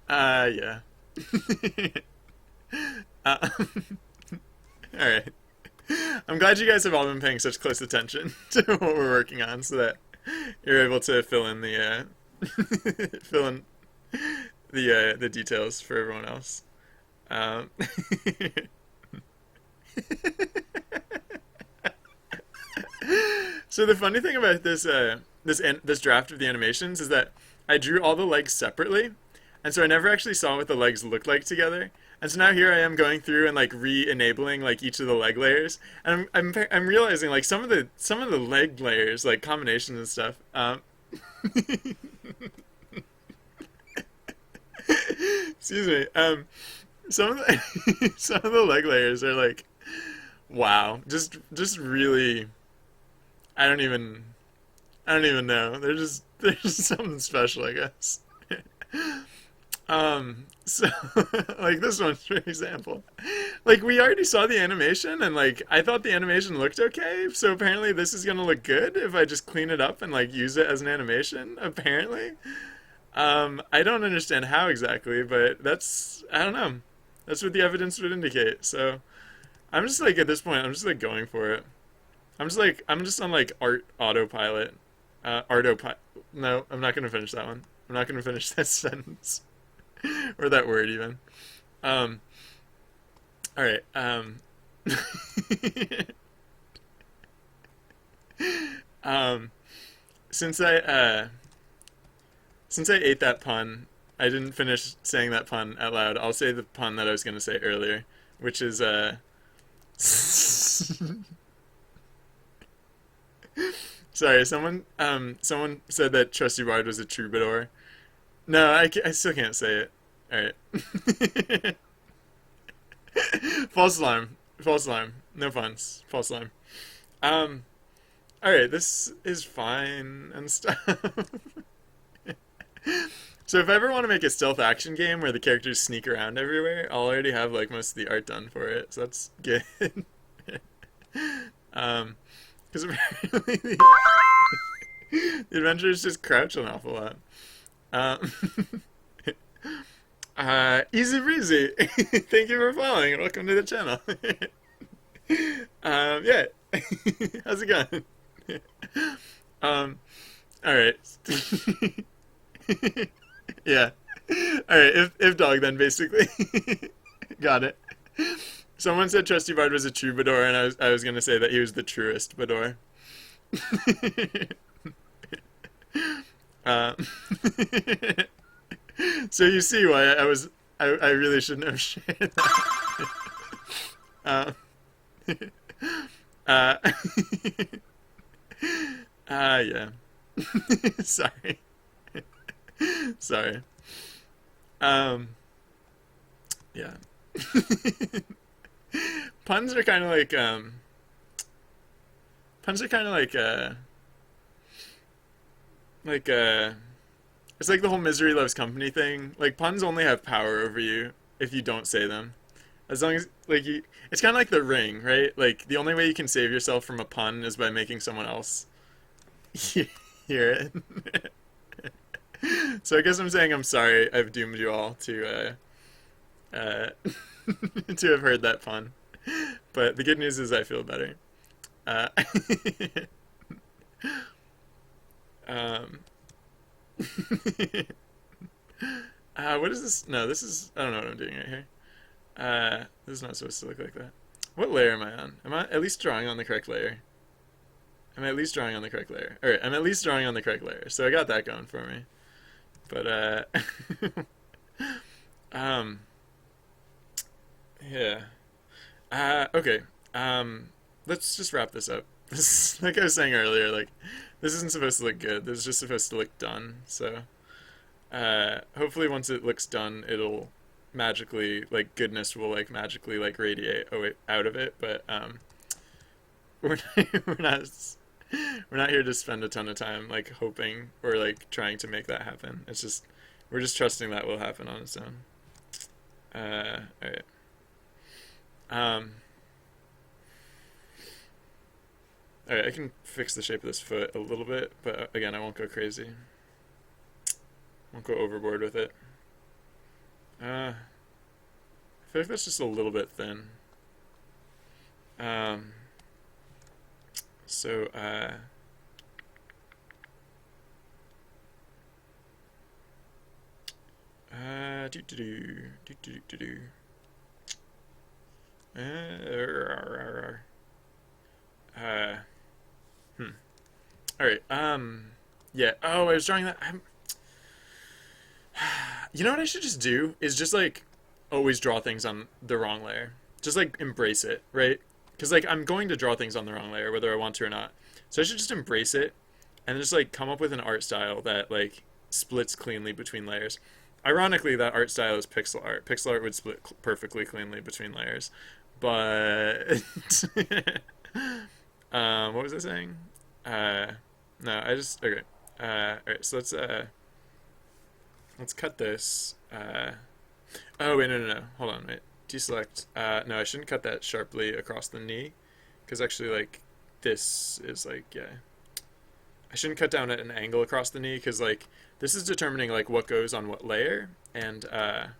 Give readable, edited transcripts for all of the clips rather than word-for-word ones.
Yeah. uh, all right. I'm glad you guys have all been paying such close attention to what we're working on, so that you're able to fill in the fill in the details for everyone else. Um, so the funny thing about this draft of the animations is that I drew all the legs separately, and so I never actually saw what the legs looked like together. And so now here I am going through and like re-enabling like each of the leg layers, and I'm realizing like some of the leg layers like combinations and stuff. Excuse me. Some of the some of the leg layers are like wow, just really I don't even know. They're just something special, I guess. So like this one for example, like we already saw the animation and like I thought the animation looked okay, so apparently this is gonna look good if I just clean it up and like use it as an animation. Apparently, I don't understand how exactly, but that's I don't know. That's what the evidence would indicate. So I'm just like at this point, I'm just like going for it. I'm just on like art autopilot. Artopilot. No, I'm not gonna finish that one. I'm not gonna finish that sentence or that word even. Um. All right. Um. Since I since I ate that pun, I didn't finish saying that pun out loud. I'll say the pun that I was gonna say earlier, which is Sorry, someone said that Trusty Bard was a troubadour. No, I still can't say it. All right. False alarm. False alarm. No puns. False alarm. Um. All right. This is fine and stuff. So if I ever want to make a stealth action game where the characters sneak around everywhere, I'll already have like most of the art done for it. So that's good. um. Because apparently the adventurers just crouch an awful lot. Um. Easy breezy. Thank you for following and welcome to the channel. Yeah. How's it going? um, all right. Yeah. All right. If dog, then basically. Got it. Someone said Trusty Bard was a troubadour, and I was gonna say that he was the truest Bador. uh, so you see why I really shouldn't have shared that. Uh, uh, yeah. Sorry. Sorry. Um, yeah. Puns are kind of like puns are kind of like it's like the whole misery loves company thing. Like puns only have power over you if you don't say them. As long as like you, it's kind of like the ring, right? Like the only way you can save yourself from a pun is by making someone else hear it. So I guess I'm saying I'm sorry. I've doomed you all to have heard that pun. But the good news is I feel better. Uh, um, what is this? No, this is. I don't know what I'm doing right here. This is not supposed to look like that. What layer am I on? Am I at least drawing on the correct layer? Am I at least drawing on the correct layer? Alright, I'm at least drawing on the correct layer. So I got that going for me. But, um, yeah. Okay. Let's just wrap this up. This, like I was saying earlier, like, this isn't supposed to look good. This is just supposed to look done. So, hopefully once it looks done, it'll magically, like, goodness will, like, magically, like, radiate out of it. But, we're we're not we're not here to spend a ton of time like hoping or like trying to make that happen. It's just we're just trusting that will happen on its own. All right. Um, Alright, I can fix the shape of this foot a little bit, but again, I won't go crazy. Won't go overboard with it. I feel like that's just a little bit thin. Um, so, do do do do do do do. Uh, hmm. All right. Yeah. Oh, I was drawing that. You know what I should just do is just like always draw things on the wrong layer. Just like embrace it, right? Because like I'm going to draw things on the wrong layer whether I want to or not. So I should just embrace it and just like come up with an art style that like splits cleanly between layers. Ironically, that art style is pixel art. Pixel art would split perfectly cleanly between layers, but what was I saying? Uh, no, I just okay. All right, so let's cut this. Oh wait, no. Hold on, wait. Deselect. No, I shouldn't cut that sharply across the knee, because actually, like, this is like, yeah. I shouldn't cut down at an angle across the knee, because like this is determining like what goes on what layer, and the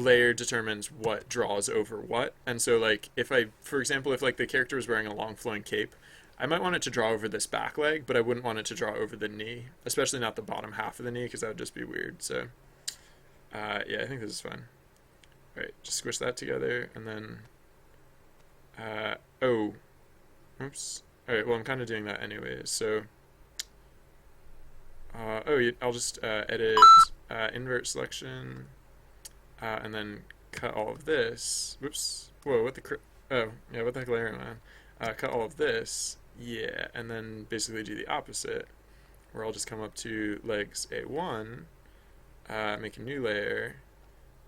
layer determines what draws over what. And so like if I, for example, if like the character was wearing a long flowing cape, I might want it to draw over this back leg, but I wouldn't want it to draw over the knee, especially not the bottom half of the knee, because that would just be weird. So yeah, I think this is fine. All right, just squish that together, and then oh, oops. All right, well I'm kind of doing that anyways. So I'll just edit invert selection, and then cut all of this. Whoops. Whoa, what the oh, yeah, what the heck layer am I on? Cut all of this. Yeah, and then basically do the opposite, where I'll just come up to legs A1, make a new layer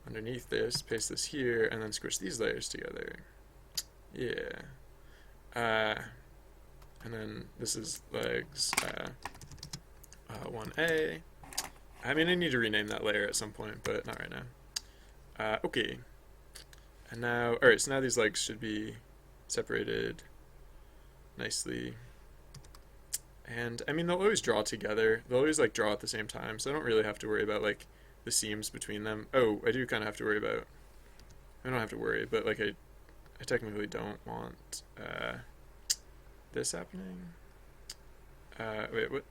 underneath this, paste this here, and then squish these layers together. Yeah. And then this is legs 1A. I mean, I need to rename that layer at some point, but not right now. Okay. And now, alright, so now these legs should be separated nicely. And, I mean, they'll always draw together. They'll always, like, draw at the same time, so I don't really have to worry about, like, the seams between them. Oh, I do kind of have to worry about... I don't have to worry, but, like, I technically don't want this happening. Wait, what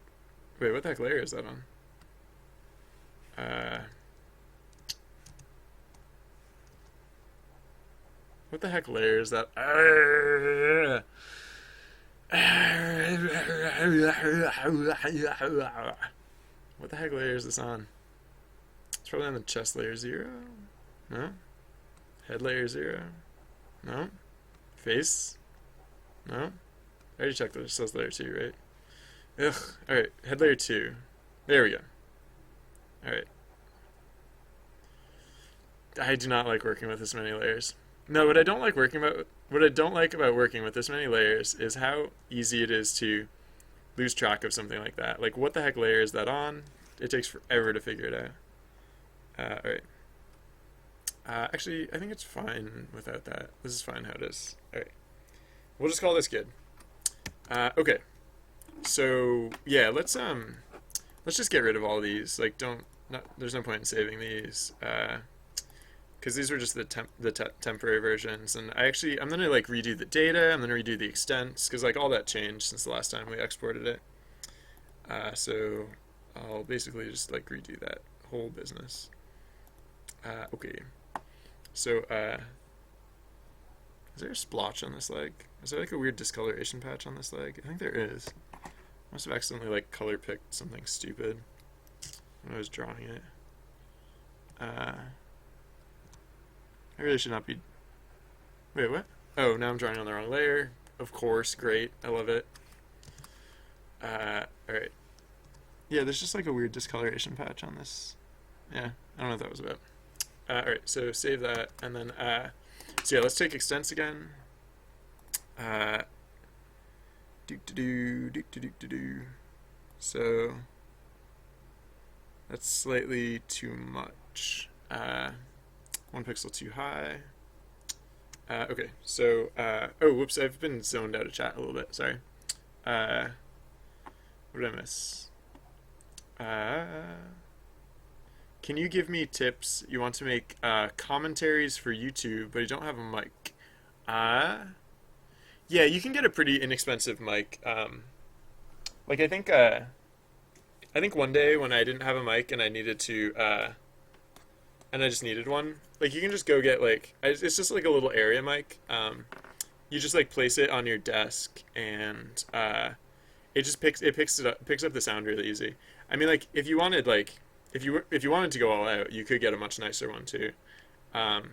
the heck layer is that on? What the heck layer is that? What the heck layer is this on? It's probably on the chest layer 0. No? Head layer 0. No? Face? No? I already checked the chest layer 2, right? Ugh. Alright, head layer 2. There we go. Alright. I do not like working with this many layers. No, what I don't like about working with this many layers is how easy it is to lose track of something like that. Like, what the heck layer is that on? It takes forever to figure it out. Alright. Actually, I think it's fine without that. This is fine how it is. Alright. We'll just call this good. Okay. So, yeah, let's just get rid of all these. Like, there's no point in saving these. Because these were just the temporary versions, and I'm gonna like redo the data. I'm gonna redo the extents because like all that changed since the last time we exported it. So I'll basically just like redo that whole business. Okay. So is there a splotch on this leg? Is there like a weird discoloration patch on this leg? I think there is. I must have accidentally like color picked something stupid when I was drawing it. I really should not be... Wait, what? Oh, now I'm drawing on the wrong layer. Of course, great. I love it. Alright. Yeah, there's just like a weird discoloration patch on this. Yeah, I don't know what that was about. Alright, so save that, and then, so yeah, let's take extents again. So, that's slightly too much. 1 pixel too high. Okay, so oh, whoops, I've been zoned out of chat a little bit. Sorry. Uh, what did I miss? Can you give me tips? You want to make commentaries for YouTube, but you don't have a mic. Uh, yeah, you can get a pretty inexpensive mic. Like I think one day when I didn't have a mic and I needed to and I just needed one, like you can just go get like it's just like a little area mic. You just like place it on your desk and it just picks up the sound really easy. I mean, like if you wanted if you wanted to go all out, you could get a much nicer one too. Um,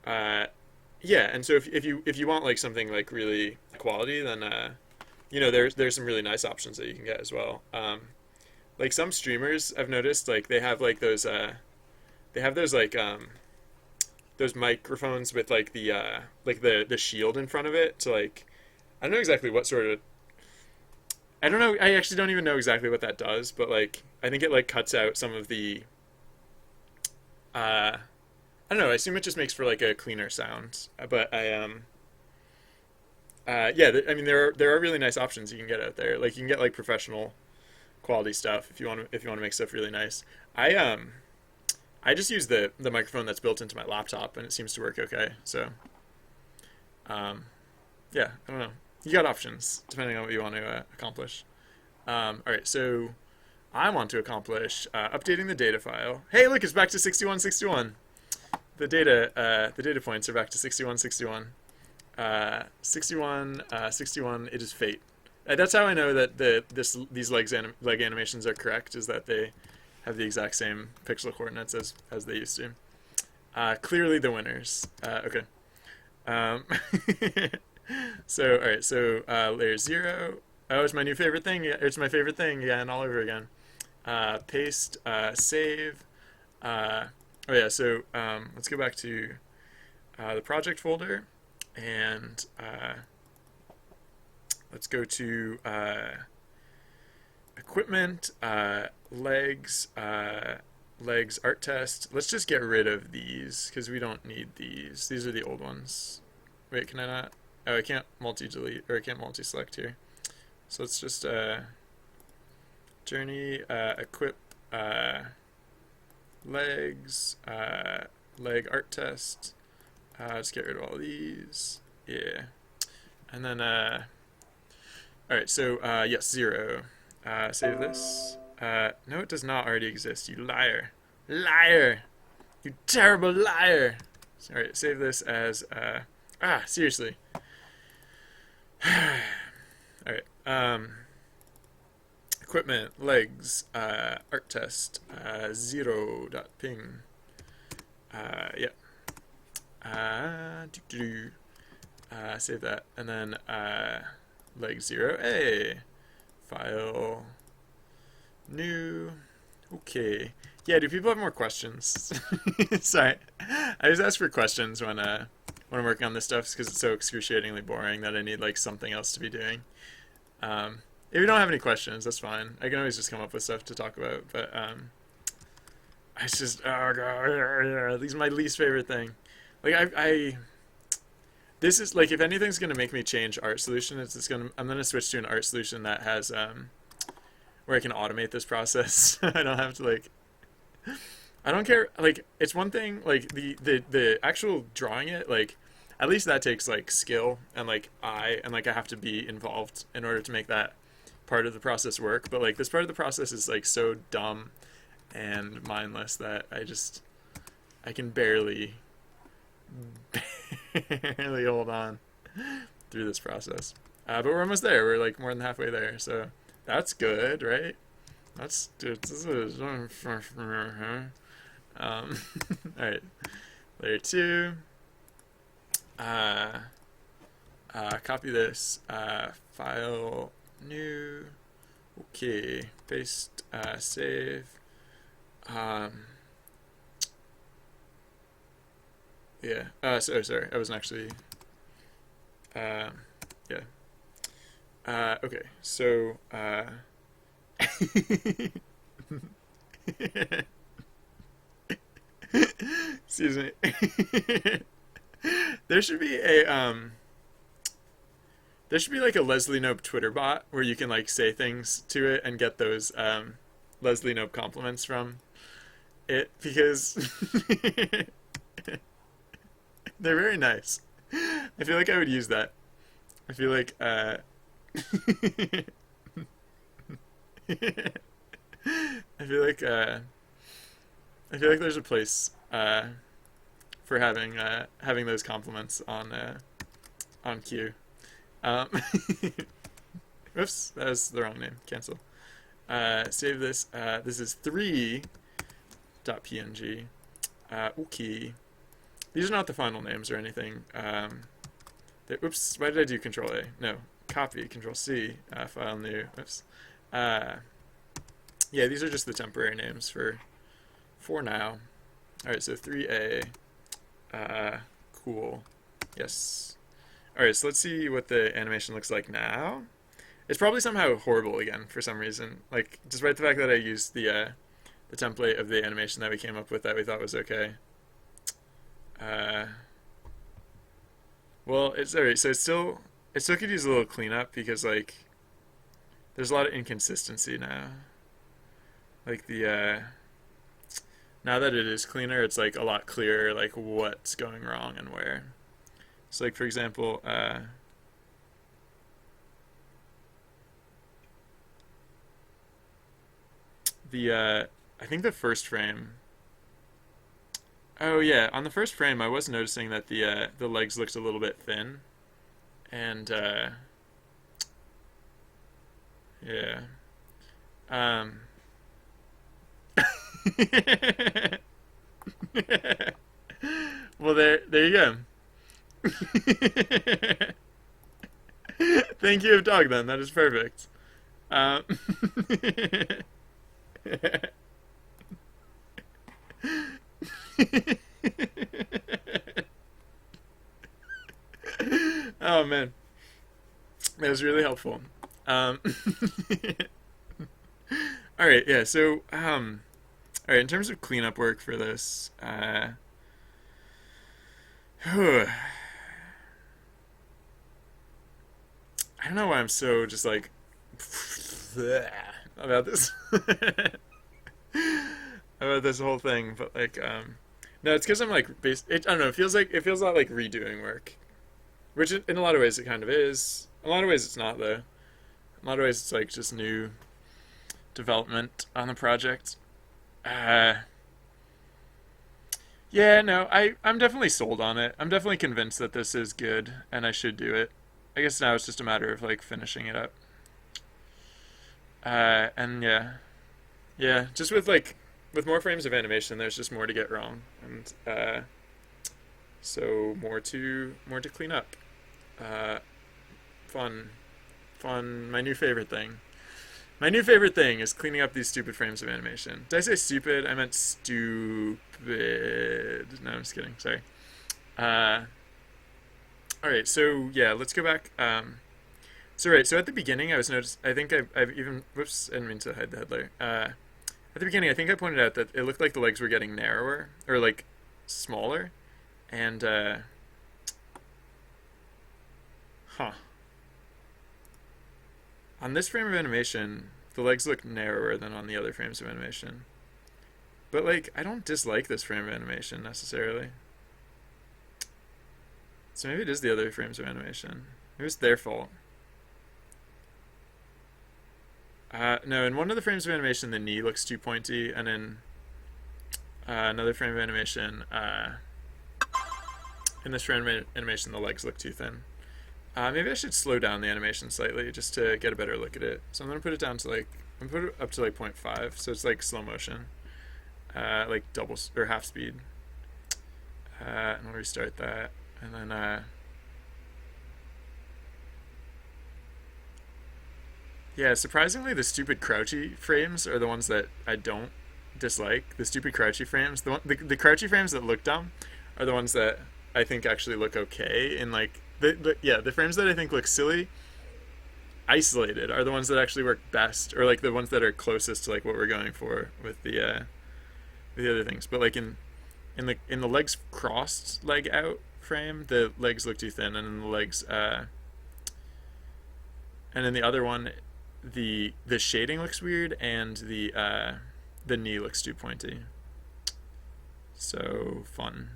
uh, yeah, and so if you want like something like really quality, then you know there's some really nice options that you can get as well. Like some streamers I've noticed like they have those microphones with like the shield in front of it to like I don't know exactly what sort of I don't know. I actually don't even know exactly what that does, but like I think it like cuts out some of the. I don't know. I assume it just makes for like a cleaner sound. But yeah. I mean, there are really nice options you can get out there. Like you can get like professional quality stuff if you want to make stuff really nice. I um I just use the microphone that's built into my laptop, and it seems to work okay. So um yeah, I don't know. You got options depending on what you want to accomplish. All right, so I want to accomplish updating the data file. Hey, look, it's back to 6161. The data points are back to 6161. 61, it is fate. That's how I know that these leg animations are correct, is that they have the exact same pixel coordinates as they used to. Clearly the winners. Okay. Um, so all right, so layer 0. Oh, it's my new favorite thing. It's my favorite thing again, all over again. Paste, save. Oh yeah, so let's go back to the project folder, and let's go to equipment, legs art test. Let's just get rid of these because we don't need these. These are the old ones. Wait, can I not? Oh, I can't multi-delete, or I can't multi-select here. So let's just journey, equip, legs, leg art test. Just get rid of all these. Yeah. And then, all right, so yes, 0. Save this. No, it does not already exist, you liar. Liar! You terrible liar! All right, save this as, seriously. All right, equipment, legs, art test, 0.ping. Yeah. Save that, and then leg 0. Hey, file, new. Okay. Yeah. Do people have more questions? Sorry, I just ask for questions when I'm working on this stuff because it's so excruciatingly boring that I need like something else to be doing. If you don't have any questions, that's fine. I can always just come up with stuff to talk about. But it's just oh god, this is my least favorite thing. Like I this is like if anything's gonna make me change art solution, I'm gonna switch to an art solution that has where I can automate this process. I don't have to like I don't care like it's one thing like the actual drawing it like at least that takes like skill and like I have to be involved in order to make that part of the process work. But like this part of the process is like so dumb and mindless that I can barely hold on through this process. But we're almost there. We're like more than halfway there, so that's good, right? That's all right. Layer 2. Copy this. File new. Okay. Paste. Save. Yeah. So sorry. I wasn't actually. Yeah. Okay. So. Excuse me. There should be a there should be like a Leslie Knope Twitter bot where you can like say things to it and get those Leslie Knope compliments from it because they're very nice. I feel like I would use that. I feel like I feel like I feel like there's a place for having those compliments on Q. Um, Oops, that was the wrong name. Cancel. Save this. This is 3.png. Okay. These are not the final names or anything. Oops, why did I do Control A? No, copy, Control C, file new. Oops. Yeah, these are just the temporary names for now. All right, so 3A. Cool. Yes. All right, so let's see what the animation looks like now. It's probably somehow horrible again for some reason. Like, despite the fact that I used the template of the animation that we came up with that we thought was okay. Well, it's alright. So it still could use a little cleanup because like there's a lot of inconsistency now. Like now that it is cleaner, it's like a lot clearer like what's going wrong and where. So like for example, I think the first frame. Oh yeah, on the first frame, I was noticing that the legs looked a little bit thin, and yeah. Um, well, there you go. Thank you, dog. Then that is perfect. Um, oh man, that was really helpful. Um, all right, yeah. So, all right. In terms of cleanup work for this, I don't know why I'm so just like about this about this whole thing, but like, no, it's because I'm like, I don't know. It feels a lot like redoing work, which in a lot of ways it kind of is. In a lot of ways it's not though. In a lot of ways it's like just new development on the project. Uh, yeah, no, I'm definitely sold on it. I'm definitely convinced that this is good and I should do it. I guess now it's just a matter of like finishing it up. And yeah, yeah, just with more frames of animation, there's just more to get wrong, and so more to clean up. Uh, fun, fun. My new favorite thing. My new favorite thing is cleaning up these stupid frames of animation. Did I say stupid? I meant stupid. No, I'm just kidding. Sorry. Uh, all right. So yeah, let's go back. So right. So at the beginning, I was noticed. I think I've even. Whoops! I didn't mean to hide the headlight. At the beginning, I think I pointed out that it looked like the legs were getting narrower or like smaller, and huh. On this frame of animation, the legs look narrower than on the other frames of animation. But like, I don't dislike this frame of animation necessarily. So maybe it is the other frames of animation. Maybe it's their fault. No, in one of the frames of animation, the knee looks too pointy, and in another frame of animation, in this frame of animation, the legs look too thin. Maybe I should slow down the animation slightly just to get a better look at it. So I'm gonna put it down to like, I'm gonna put it up to like 0.5, so it's like slow motion, like double or half speed. And we'll restart that, and then yeah, surprisingly, the stupid crouchy frames are the ones that I don't dislike. The stupid crouchy frames, the crouchy frames that look dumb, are the ones that I think actually look okay. In like the frames that I think look silly, isolated, are the ones that actually work best, or like the ones that are closest to like what we're going for with the other things. But like in the legs crossed leg out frame, the legs look too thin, and then the legs, and then the other one, the shading looks weird, and the knee looks too pointy. So fun.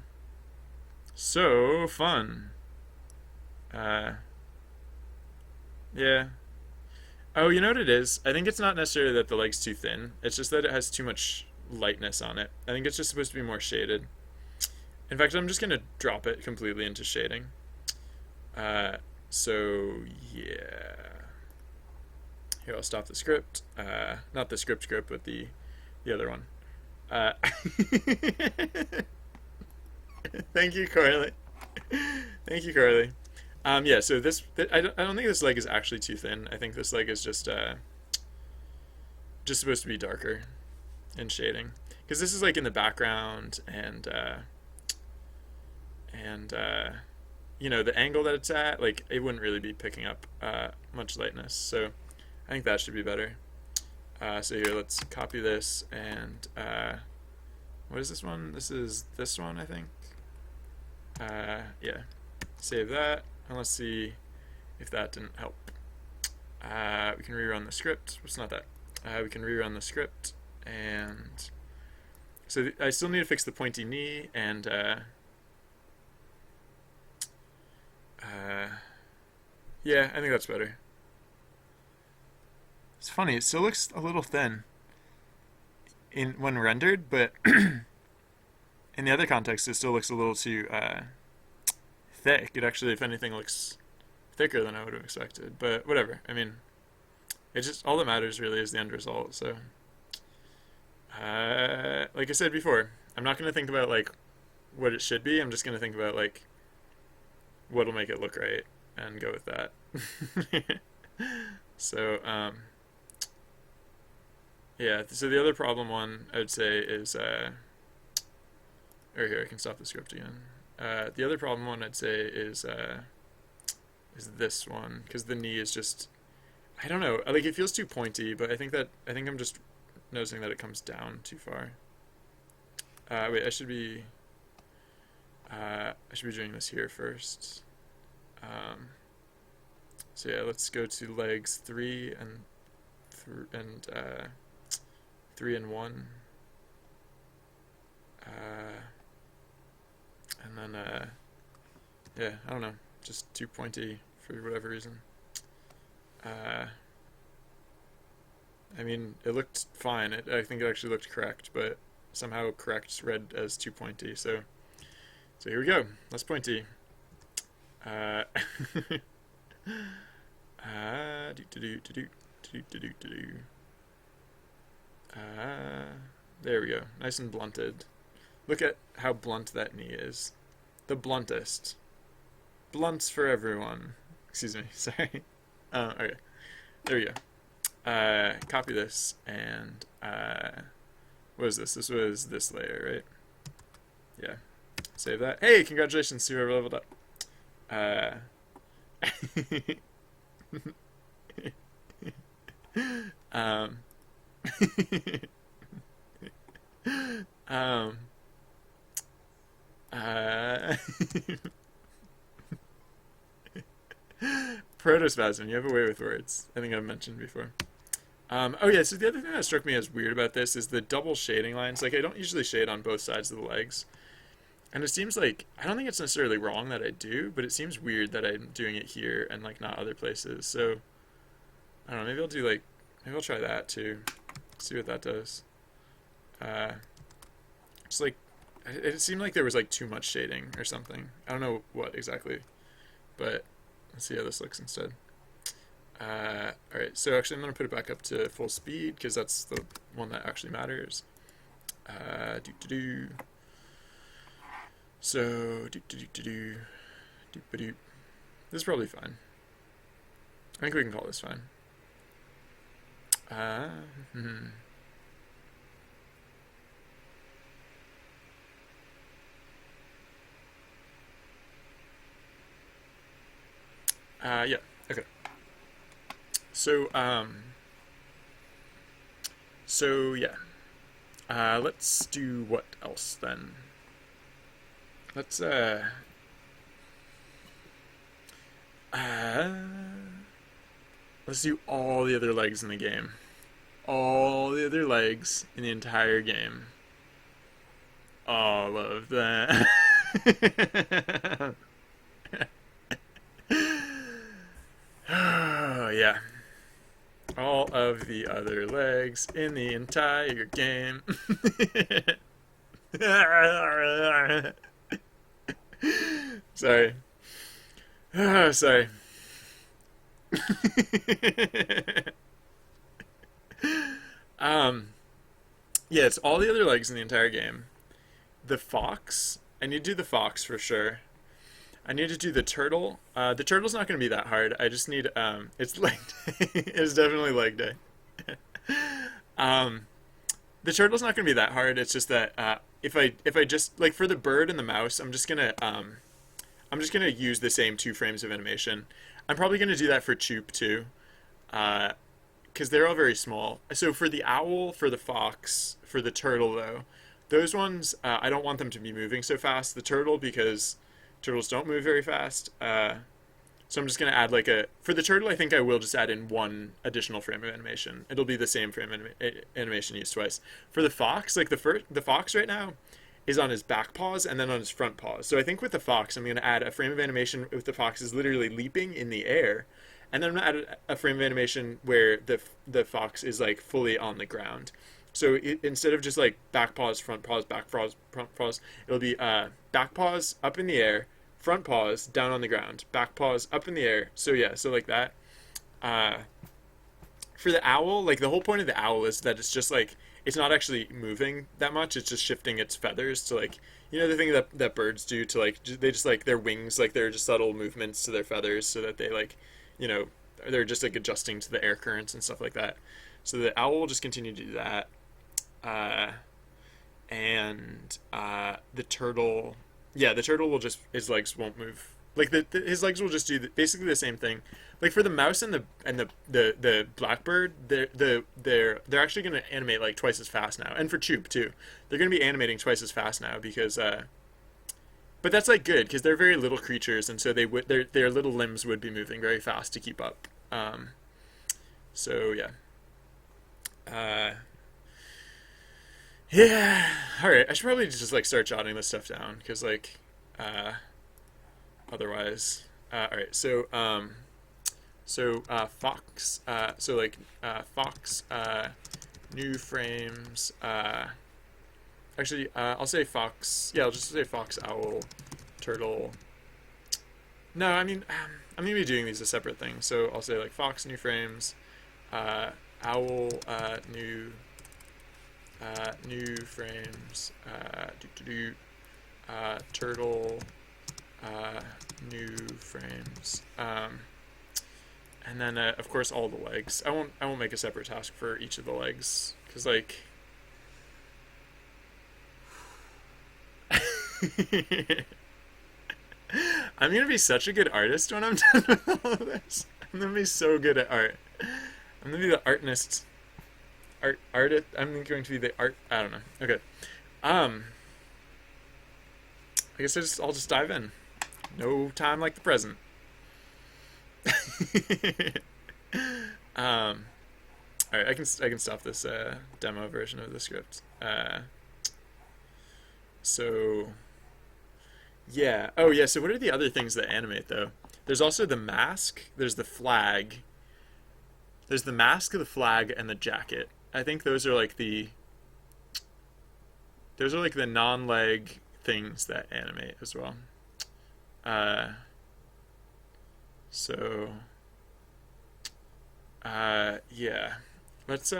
So fun. Yeah. Oh, you know what it is? I think it's not necessarily that the leg's too thin. It's just that it has too much lightness on it. I think it's just supposed to be more shaded. In fact, I'm just going to drop it completely into shading. So, yeah. Here, I'll stop the script. Not the script, but the other one. Thank you, Carly. Thank you, Carly. Yeah, so I don't think this leg is actually too thin. I think this leg is just supposed to be darker in shading. Because this is like in the background, and you know, the angle that it's at, like, it wouldn't really be picking up much lightness. So I think that should be better. So here, let's copy this, and what is this one? This is this one, I think. Yeah, save that, and let's see if that didn't help. We can rerun the script. It's not that. We can rerun the script, and so I still need to fix the pointy knee, and yeah, I think that's better. It's funny, it still looks a little thin when rendered, but in the other context, it still looks a little too thick. It actually, if anything, looks thicker than I would have expected. But whatever. I mean, it just, all that matters really is the end result. So, like I said before, I'm not going to think about like what it should be. I'm just going to think about like what'll make it look right and go with that. So, yeah. So the other problem one I would say is, or here I can stop the script again. The other problem one I'd say is this one, because the knee is just, I don't know, like it feels too pointy, but I think I'm just noticing that it comes down too far. Wait, I should be doing this here first. So yeah, let's go to legs 3 and 3 and 1. And then, yeah, I don't know, just too pointy for whatever reason. I mean, it looked fine. I think it actually looked correct, but somehow correct read as too pointy. So here we go. Less pointy. There we go. Nice and blunted. Look at how blunt that knee is. The bluntest. Blunts for everyone. Excuse me. Sorry. Okay. There we go. Copy this, and what is this? This was this layer, right? Yeah. Save that. Hey, congratulations to whoever leveled up. Protospasm, you have a way with words. I think I've mentioned before. Oh yeah, so the other thing that struck me as weird about this is the double shading lines. Like, I don't usually shade on both sides of the legs. And it seems like, I don't think it's necessarily wrong that I do, but it seems weird that I'm doing it here and like not other places. So, I don't know, maybe I'll try that too. See what that does. It's like, it seemed like there was like too much shading or something. I don't know what exactly, but let's see how this looks instead. Alright, so actually I'm going to put it back up to full speed because that's the one that actually matters. So, this is probably fine. I think we can call this fine. Yeah, okay. So, yeah. Let's do what else then? Let's Uh, let's do all the other legs in the game. All the other legs in the entire game. All of them. Oh, yeah. All of the other legs in the entire game. Sorry. Oh, sorry. um, yeah, it's all the other legs in the entire game. The fox. I need to do the fox for sure. I need to do the turtle. The turtle's not going to be that hard. I just need it's leg day. It's definitely leg day. Um, the turtle's not going to be that hard. It's just that if I just like for the bird and the mouse, I'm just gonna use the same 2 frames of animation. I'm probably gonna do that for Choop too, because they're all very small. So for the owl, for the fox, for the turtle though, those ones I don't want them to be moving so fast. The turtle because turtles don't move very fast. So I'm just gonna add like a for the turtle. I think I will just add in 1 additional frame of animation. It'll be the same animation used twice. For the fox, like the fox right now is on his back paws and then on his front paws. So I think with the fox, I'm gonna add a frame of animation with the fox is literally leaping in the air, and then I'm gonna add a frame of animation where the fox is like fully on the ground. So instead of just like back paws, front paws, back paws, front paws, it'll be back paws up in the air, front paws down on the ground, back paws up in the air. So yeah, so like that. Uh, for the owl, like the whole point of the owl is that it's just like it's not actually moving that much. It's just shifting its feathers to like the thing that birds do to like they just like their wings like they're just subtle movements to their feathers so that they like you know they're just like adjusting to the air currents and stuff like that. So the owl will just continue to do that. Uh, and the turtle, yeah, the turtle will just his legs won't move. Like his legs will just do basically the same thing. Like for the mouse and the blackbird, they're actually going to animate like twice as fast now. And for Choop too, they're going to be animating twice as fast now because. But that's like good because they're very little creatures, and so their little limbs would be moving very fast to keep up. So yeah. Uh, yeah. All right. I should probably just like start jotting this stuff down because like, uh, otherwise. All right. So fox. So like fox. New frames. Actually, I'll say fox. Yeah, I'll just say fox, owl, turtle. No, I mean, I'm gonna be doing these as separate things. So I'll say like fox, new frames. Owl, new frames. Turtle, new frames. And then of course all the legs. I won't make a separate task for each of the legs because like. I'm gonna be such a good artist when I'm done with all of this. I'm gonna be so good at art. I'm gonna be the artist. Artist. I'm going to be the art. I don't know. Okay. Um. I guess I'll just dive in. No time like the present. um. All right. I can stop this demo version of the script. So yeah. Oh yeah. So what are the other things that animate though? There's also the mask. There's the flag. There's the mask, the flag, and the jacket. I think those are like the non-leg things that animate as well. Uh, so yeah. Let's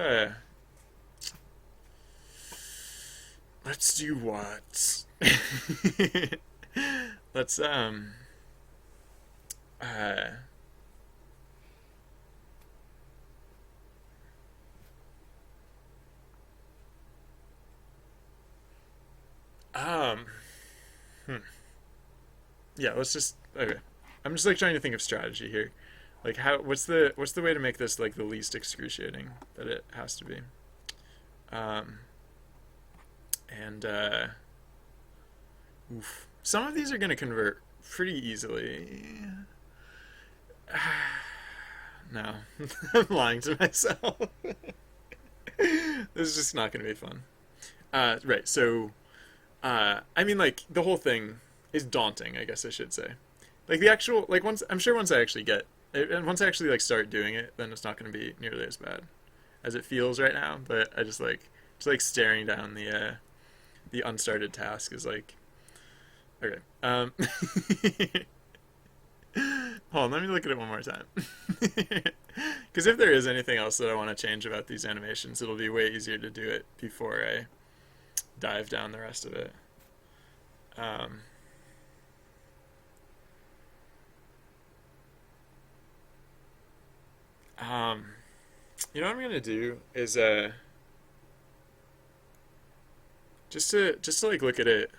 let's do what? let's uh um hmm. Yeah, let's just okay. I'm just like trying to think of strategy here. Like what's the way to make this like the least excruciating that it has to be? Um and oof. Some of these are gonna convert pretty easily. No, I'm lying to myself. This is just not going to be fun. Right. So, I mean, like the whole thing is daunting. I guess I should say. Like the actual, like once I'm sure once I actually get, and once I actually like start doing it, then it's not going to be nearly as bad as it feels right now. But I just like staring down the unstarted task is like okay. Hold on, let me look at it one more time. Because if there is anything else that I want to change about these animations, it'll be way easier to do it before I dive down the rest of it. Um, um, you know what I'm gonna do is just to like look at it.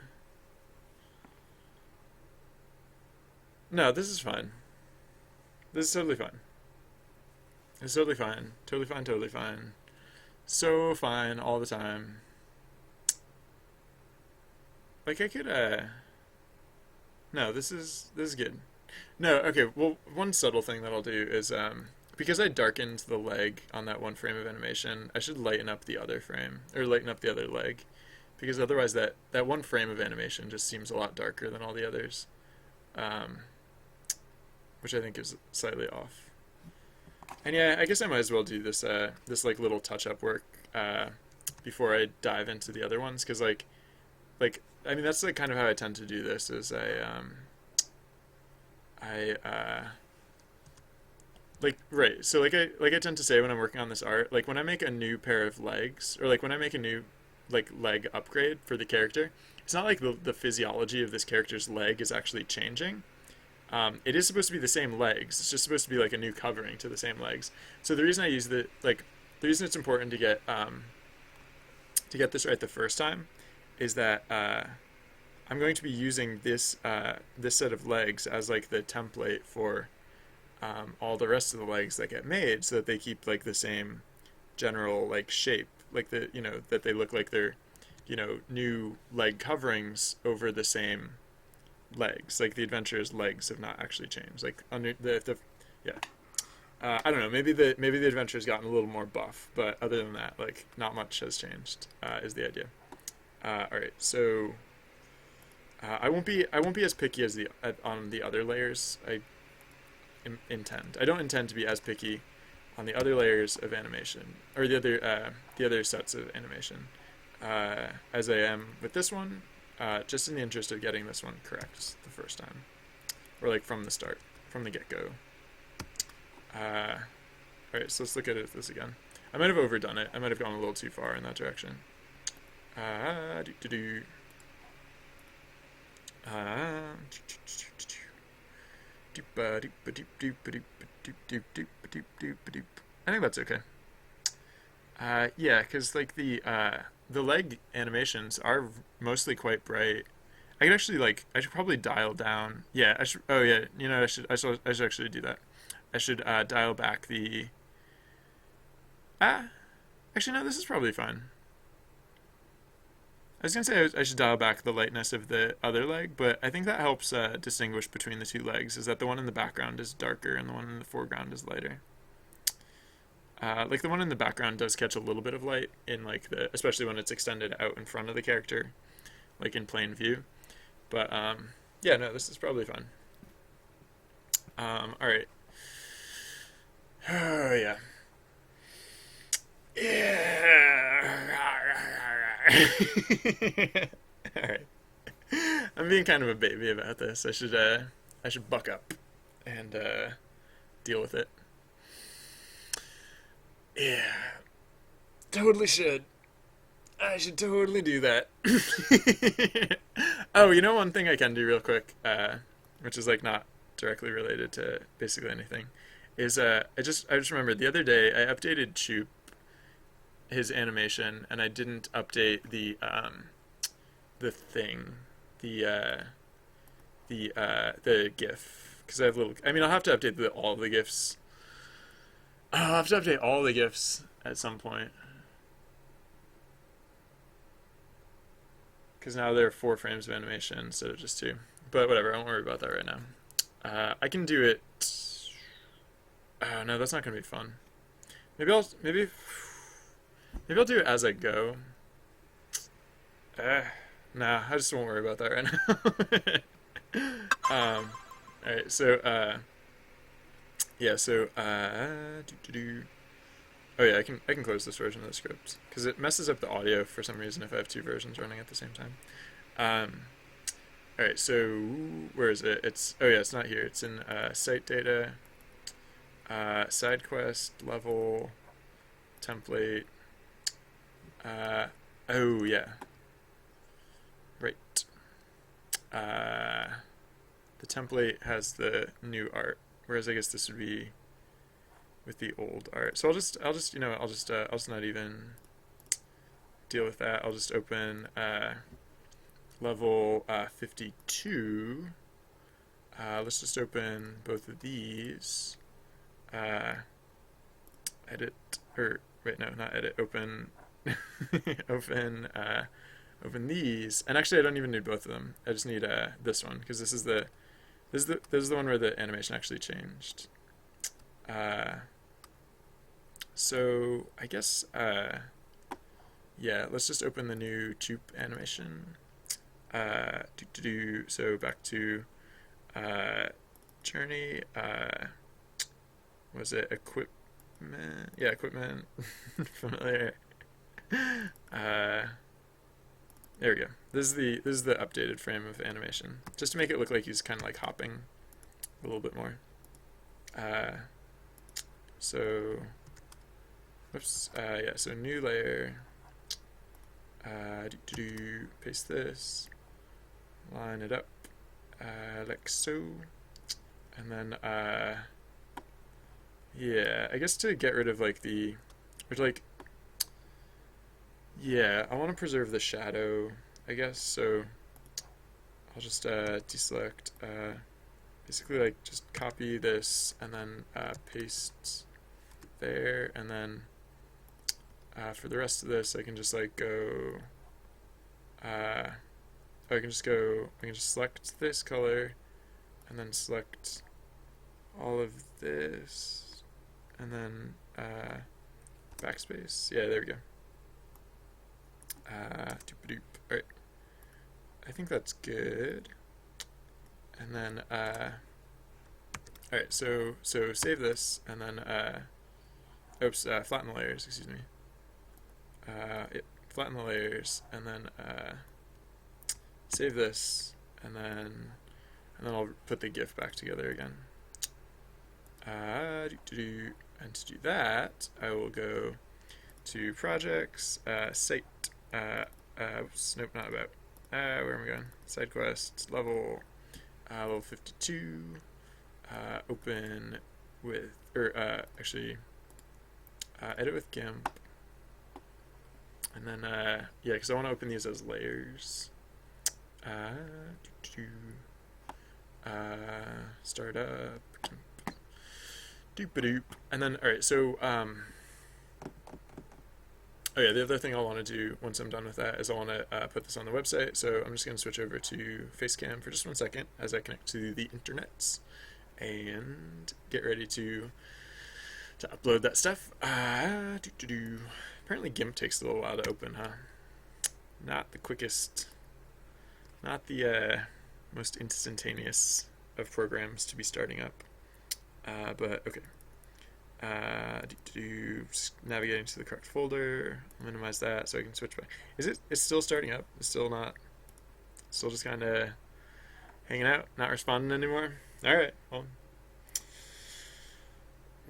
No, this is fine. This is totally fine. It's totally fine. Totally fine. Totally fine. So fine all the time. Like I could no, this is good. No, okay. Well, one subtle thing that I'll do is because I darkened the leg on that one frame of animation, I should lighten up the other frame or lighten up the other leg because otherwise that one frame of animation just seems a lot darker than all the others, um, which I think is slightly off. And yeah, I guess I might as well do this like little touch up work before I dive into the other ones because like I mean that's like kind of how I tend to do this is I like right so like I tend to say when I'm working on this art like when I make a new pair of legs or like when I make a new like leg upgrade for the character, it's not like the physiology of this character's leg is actually changing. It is supposed to be the same legs. It's just supposed to be like a new covering to the same legs. So the reason I use the reason it's important to get this right the first time is that I'm going to be using this set of legs as like the template for all the rest of the legs that get made, so that they keep like the same general like shape, like that they look like they're new leg coverings over the same legs. Like the adventurer's legs have not actually changed. Like under the yeah. I don't know. Maybe the adventurer's gotten a little more buff, but other than that, like not much has changed. Is the idea? All right, so I won't be as picky as on the other layers. I don't intend to be as picky on the other layers of animation or the other sets of animation as I am with this one. Just in the interest of getting this one correct the first time, or like from the start, from the get-go. All right, so let's look at this again. I might have overdone it. I might have gone a little too far in that direction. Do do do. I think that's okay. Yeah, because like the leg animations are mostly quite bright. I could actually like I should probably dial down. Yeah, I should. Oh yeah, I should actually do that. I should dial back the. Ah, actually no, this is probably fine. I was gonna say I should dial back the lightness of the other leg, but I think that helps distinguish between the two legs. Is that the one in the background is darker and the one in the foreground is lighter. Like the one in the background does catch a little bit of light in like especially when it's extended out in front of the character, like in plain view. But yeah, no, this is probably fun. All right. Oh yeah. Yeah. All right. I'm being kind of a baby about this. I should buck up and deal with it. Yeah, totally should. I should totally do that. Oh, you know one thing I can do real quick, which is like not directly related to basically anything, is I just remembered the other day I updated Choop his animation and I didn't update the thing, the the GIF because I have little. I mean, I'll have to update all the GIFs. I'll have to update all the GIFs at some point because now there are 4 frames of animation instead of just 2. But whatever, I won't worry about that right now. I can do it. Oh no, that's not gonna be fun. Maybe I'll do it as I go. Uh, nah, I just won't worry about that right now. All right, so yeah, so oh yeah, I can close this version of the script because it messes up the audio for some reason if I have two versions running at the same time. Um, all right, so where is it? Oh yeah, it's not here. It's in site data, side quest level, template. Uh, oh yeah, right. Uh, the template has the new art, whereas I guess this would be with the old art. So I'll just not even deal with that. I'll just open level 52. Let's just open both of these. Edit, or wait, no, not edit. Open, open, open these. And actually, I don't even need both of them. I just need this one because this is the one where the animation actually changed. So I guess yeah, let's just open the new Choop animation. So back to journey. Was it equipment? Yeah, equipment. Familiar. There we go. This is the updated frame of animation, just to make it look like he's kind of like hopping a little bit more. So, whoops. Yeah. So new layer. Paste this. Line it up, like so, and then yeah, I guess to get rid of like yeah, I want to preserve the shadow, I guess, so I'll just deselect, basically like just copy this and then paste there, and then for the rest of this I can just like go, I can just select this color and then select all of this and then backspace. Yeah, there we go. Alright. I think that's good. And then alright, so save this and then flatten the layers, excuse me. Flatten the layers and then save this, and then I'll put the GIF back together again. And to do that, I will go to projects, site, oops, nope, not about. Where am I going? Side quest, level 52, open with, or actually, edit with GIMP, and then, yeah, because I want to open these as layers. Startup. Doop-a-doop. And then, alright, so, oh yeah, the other thing I'll want to do once I'm done with that is I want to put this on the website, so I'm just going to switch over to Facecam for just 1 second as I connect to the internets and get ready to upload that stuff. Apparently GIMP takes a little while to open, huh? Not the quickest, not the most instantaneous of programs to be starting up, but okay. Just navigating to the correct folder, minimize that so I can switch back. It's still starting up? It's still not, still just kind of hanging out, not responding anymore? Alright, well,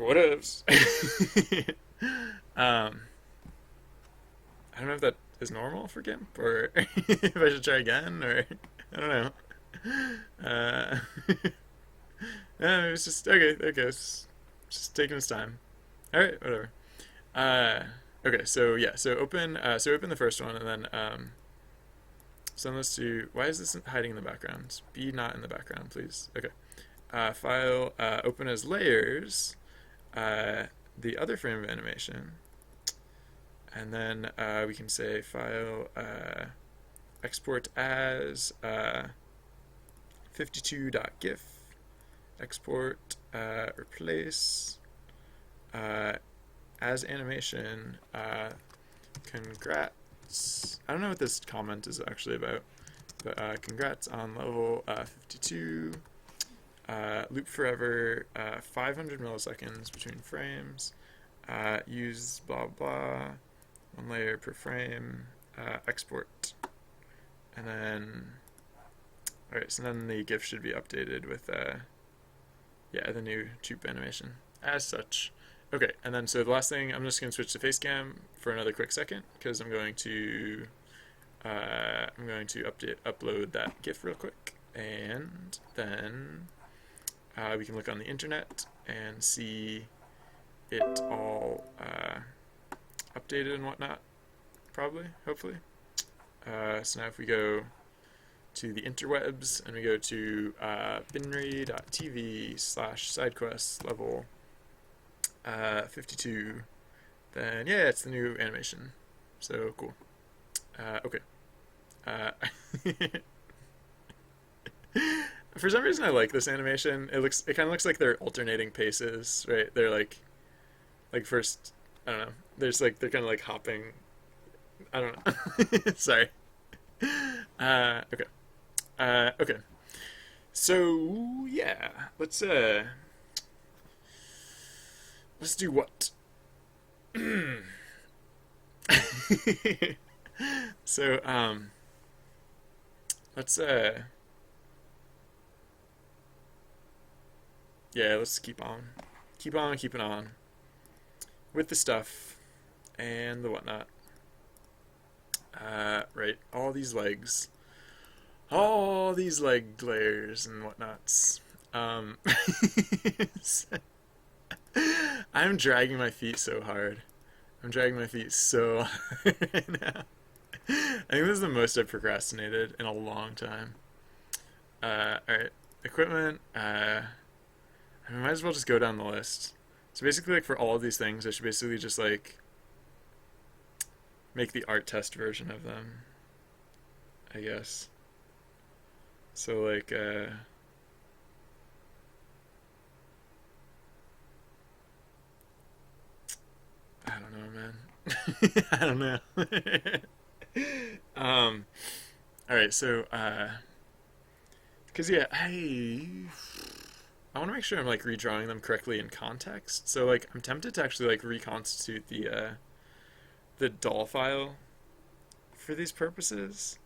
whatevs. I don't know if that is normal for GIMP, or if I should try again, or I don't know. No, it's just okay. It's just taking its time. All right, whatever. Okay, so yeah, so open the first one, and then send this to. Why is this hiding in the background? Be not in the background, please. Okay. File, open as layers. The other frame of animation. And then we can say file export as 52.gif, export replace uh, as animation, congrats. I don't know what this comment is actually about, but congrats on level 52. Loop forever, 500 milliseconds between frames. Use blah blah, one layer per frame. Export, and then alright. So then the GIF should be updated with yeah, the new Choop animation as such. Okay, and then so the last thing, I'm just going to switch to Facecam for another quick second because I'm going to upload that GIF real quick, and then we can look on the internet and see it all updated and whatnot, probably, hopefully. So now if we go to the interwebs and we go to binry.tv/sidequests level 52, then yeah, it's the new animation. So cool. Okay. For some reason I like this animation. It kind of looks like they're alternating paces, right? They're like first, I don't know. They're kind of like hopping. I don't know. Sorry. Okay. Okay. So yeah, let's do what? So let's yeah, let's keep on keeping on with the stuff and the whatnot. Right, all these leg glares and whatnots. I'm dragging my feet so hard. I'm dragging my feet so hard right now. I think this is the most I've procrastinated in a long time. Alright, equipment. I might as well just go down the list. So basically, like for all of these things, I should basically just like make the art test version of them, I guess. So like, I don't know, man. I don't know. All right, so because yeah, I want to make sure I'm like redrawing them correctly in context. So like, I'm tempted to actually like reconstitute the doll file for these purposes.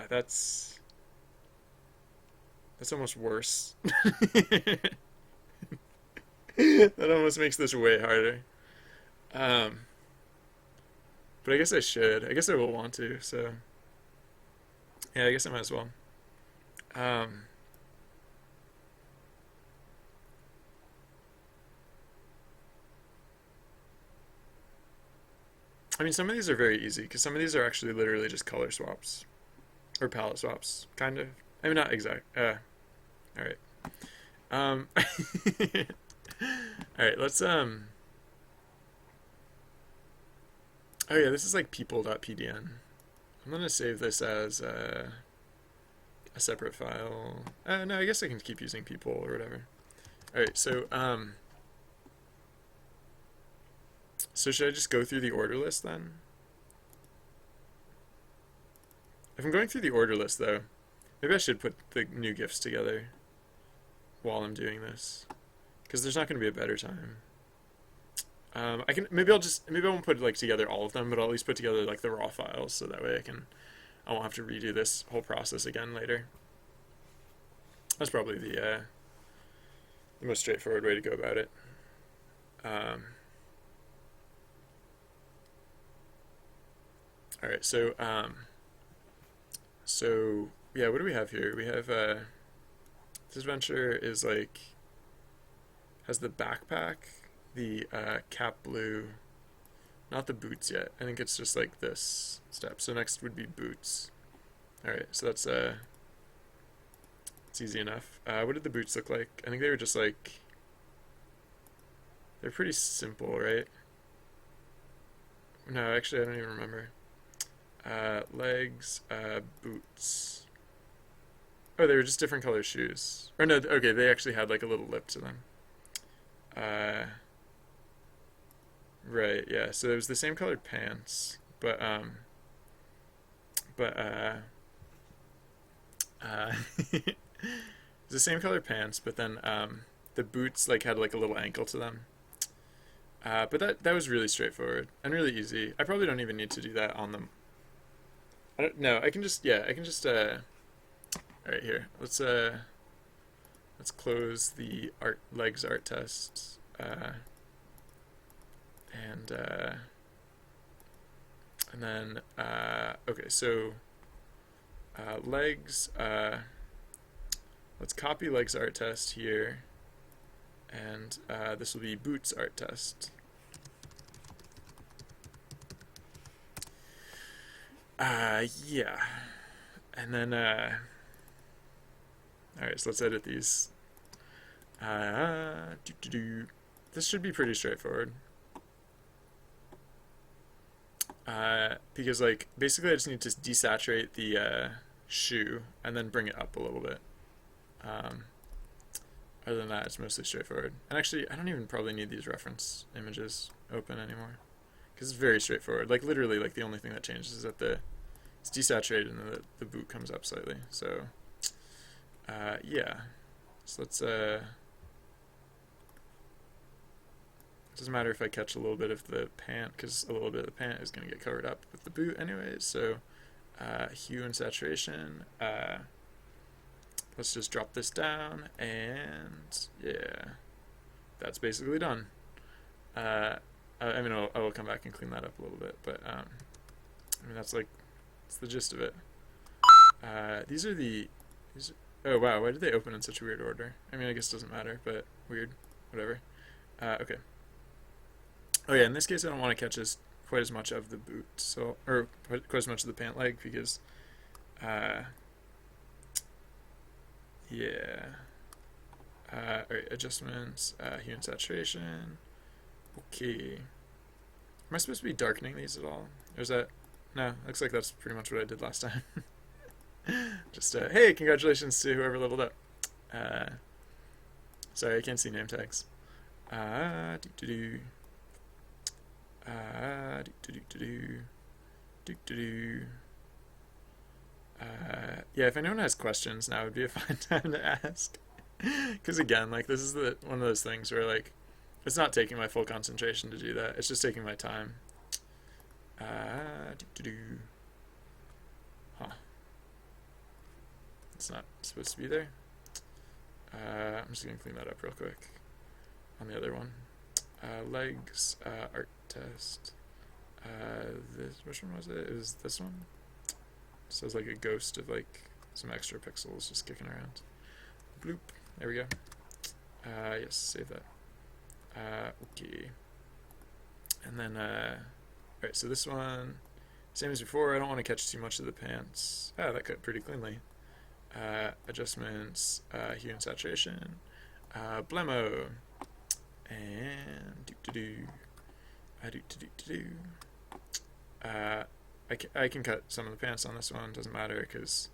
That's almost worse. That almost makes this way harder. Um, but I guess I should. I guess I will want to. So yeah, I guess I might as well. Um, I mean, some of these are very easy because some of these are actually literally just color swaps or palette swaps, kind of. I mean, not exact. All right. All right. Let's. Oh yeah, this is like people.pdn. I'm gonna save this as a separate file. No, I guess I can keep using people or whatever. All right. So should I just go through the order list then? If I'm going through the order list though, maybe I should put the new GIFs together while I'm doing this, because there's not going to be a better time. Maybe I won't put like together all of them, but I'll at least put together like the raw files so that way I won't have to redo this whole process again later. That's probably the most straightforward way to go about it. All right, so yeah, what do we have here? We have this adventure is like has the backpack, the cap blue, not the boots yet. I think it's just like this step. So next would be boots. All right, so that's it's easy enough. What did the boots look like? I think they were just like they're pretty simple, right? No, actually, I don't even remember. Legs, boots. Oh, they were just different color shoes. Or no, okay, they actually had like a little lip to them. Right, yeah. So it was the same colored pants, but it's the same colored pants, but then the boots like had like a little ankle to them. But that was really straightforward and really easy. I probably don't even need to do that on them. I don't, no, I can just yeah, I can just all right here. Let's close the art legs art test. And and then okay, so legs. Let's copy legs art test here, and this will be boots art test. Yeah, and then all right, so let's edit these. This should be pretty straightforward. Because like basically I just need to desaturate the shoe and then bring it up a little bit. Um, Other than that, it's mostly straightforward. And actually, I don't even probably need these reference images open anymore because it's very straightforward. Like literally, like the only thing that changes is that it's desaturated and the boot comes up slightly. So yeah, so let's it doesn't matter if I catch a little bit of the pant because a little bit of the pant is going to get covered up with the boot anyways. So hue and saturation. Let's just drop this down, and yeah, that's basically done. I mean, I will come back and clean that up a little bit, but I mean that's the gist of it. These are oh wow, why did they open in such a weird order? I mean, I guess it doesn't matter, but weird, whatever. Okay. Oh yeah, in this case I don't want to catch quite as much of the boot, so or quite as much of the pant leg because yeah. Alright, adjustments, hue and saturation. Okay. Am I supposed to be darkening these at all? Or is that... No, looks like that's pretty much what I did last time. Just, hey, congratulations to whoever leveled up. Sorry, I can't see name tags. Do-do-do. Do-do-do-do. Do-do-do. Yeah, if anyone has questions, now would be a fine time to ask. Because again, like this is one of those things where like it's not taking my full concentration to do that. It's just taking my time. Huh. It's not supposed to be there. I'm just gonna clean that up real quick. On the other one, legs art test. Which one was it? It was this one. So it's like a ghost of like some extra pixels just kicking around. Bloop. There we go. Yes, save that. Okay. And then, alright, so this one, same as before, I don't want to catch too much of the pants. That cut pretty cleanly. Adjustments, hue and saturation, Blemo, and do-do-do, do-do-do-do-do. I can cut some of the pants on this one, doesn't matter because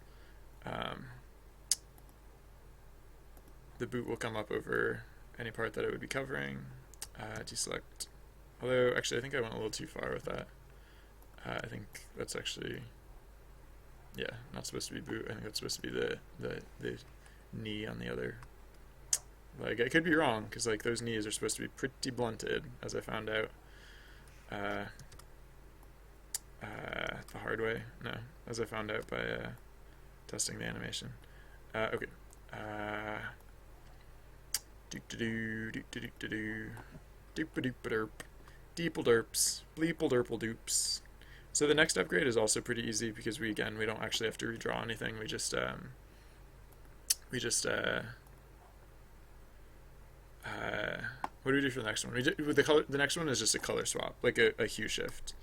the boot will come up over any part that it would be covering. Deselect. Although, actually, I think I went a little too far with that. I think that's actually, yeah, not supposed to be boot. I think that's supposed to be the knee on the other leg. I could be wrong because like those knees are supposed to be pretty blunted, as I found out. The hard way. No, as I found out by testing the animation. Okay. Do-do-do, do-do-do-do-do, doop-a-doop-a-derp, deeple-derps, bleeple-derple-doops. So the next upgrade is also pretty easy because we don't actually have to redraw anything. We just what do we do for the next one? The next one is just a color swap, like a hue shift.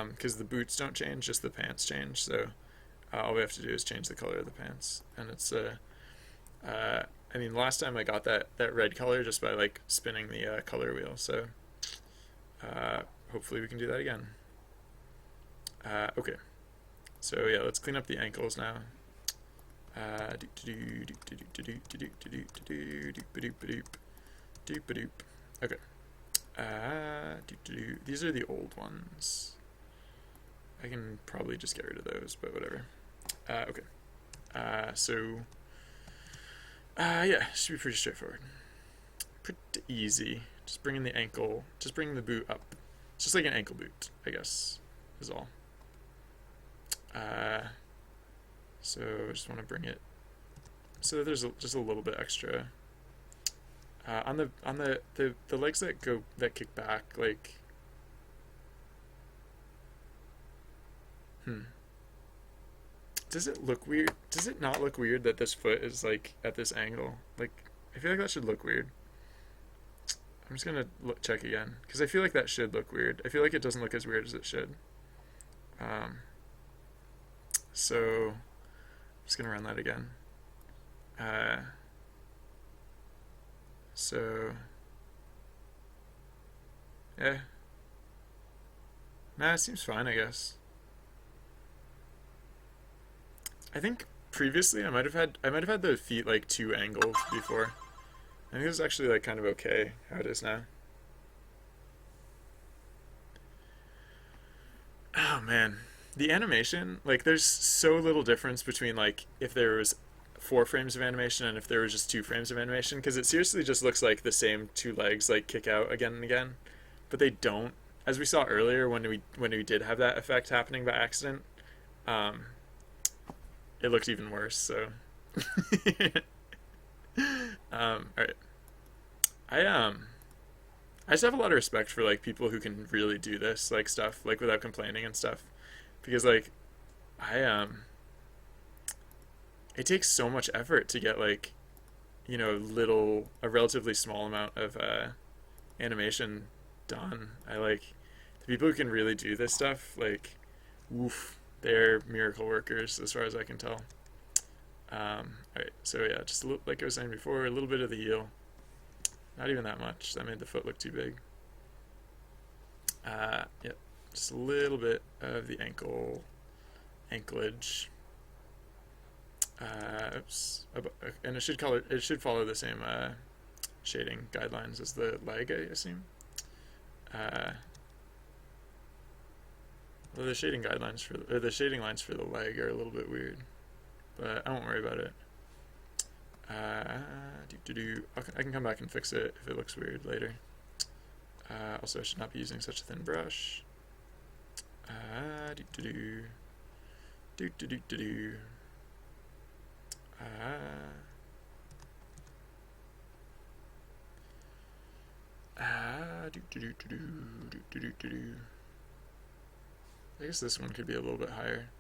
Because the boots don't change, just the pants change. So all we have to do is change the color of the pants, and it's I mean, last time I got that red color just by like spinning the color wheel. So hopefully we can do that again. Okay, so yeah, let's clean up the ankles now. Okay. These are the old ones. I can probably just get rid of those, but whatever. Okay. Yeah, should be pretty straightforward. Pretty easy. Just bringing the ankle, just bringing the boot up. It's just like an ankle boot, I guess, is all. So I just want to bring it so that there's just a little bit extra. On the legs that kick back, like, does it look weird? Does it not look weird that this foot is like at this angle? Like, I feel like that should look weird. I'm just gonna check again because I feel like that should look weird. I feel like it doesn't look as weird as it should. So I'm just gonna run that again. So yeah, nah, it seems fine, I guess. I think previously I might have had the feet like too angled before. I think it was actually like kind of okay how it is now. Oh man, the animation, like there's so little difference between like if there was 4 frames of animation and if there was just 2 frames of animation, because it seriously just looks like the same two legs like kick out again and again, but they don't. As we saw earlier when we did have that effect happening by accident, um, it looked even worse. So, all right, I just have a lot of respect for like people who can really do this like stuff like without complaining and stuff, because like I it takes so much effort to get like a relatively small amount of animation done. I like the people who can really do this stuff, like, woof, they're miracle workers as far as I can tell. All right, so yeah, just like I was saying before, a little bit of the heel, not even that much. That made the foot look too big. Yep, just a little bit of the anklage. Oops, and it should follow the same shading guidelines as the leg, I assume. Well, the shading guidelines or the shading lines for the leg are a little bit weird, but I won't worry about it. I can come back and fix it if it looks weird later. Also, I should not be using such a thin brush. Do do do do do do do do. I guess this one could be a little bit higher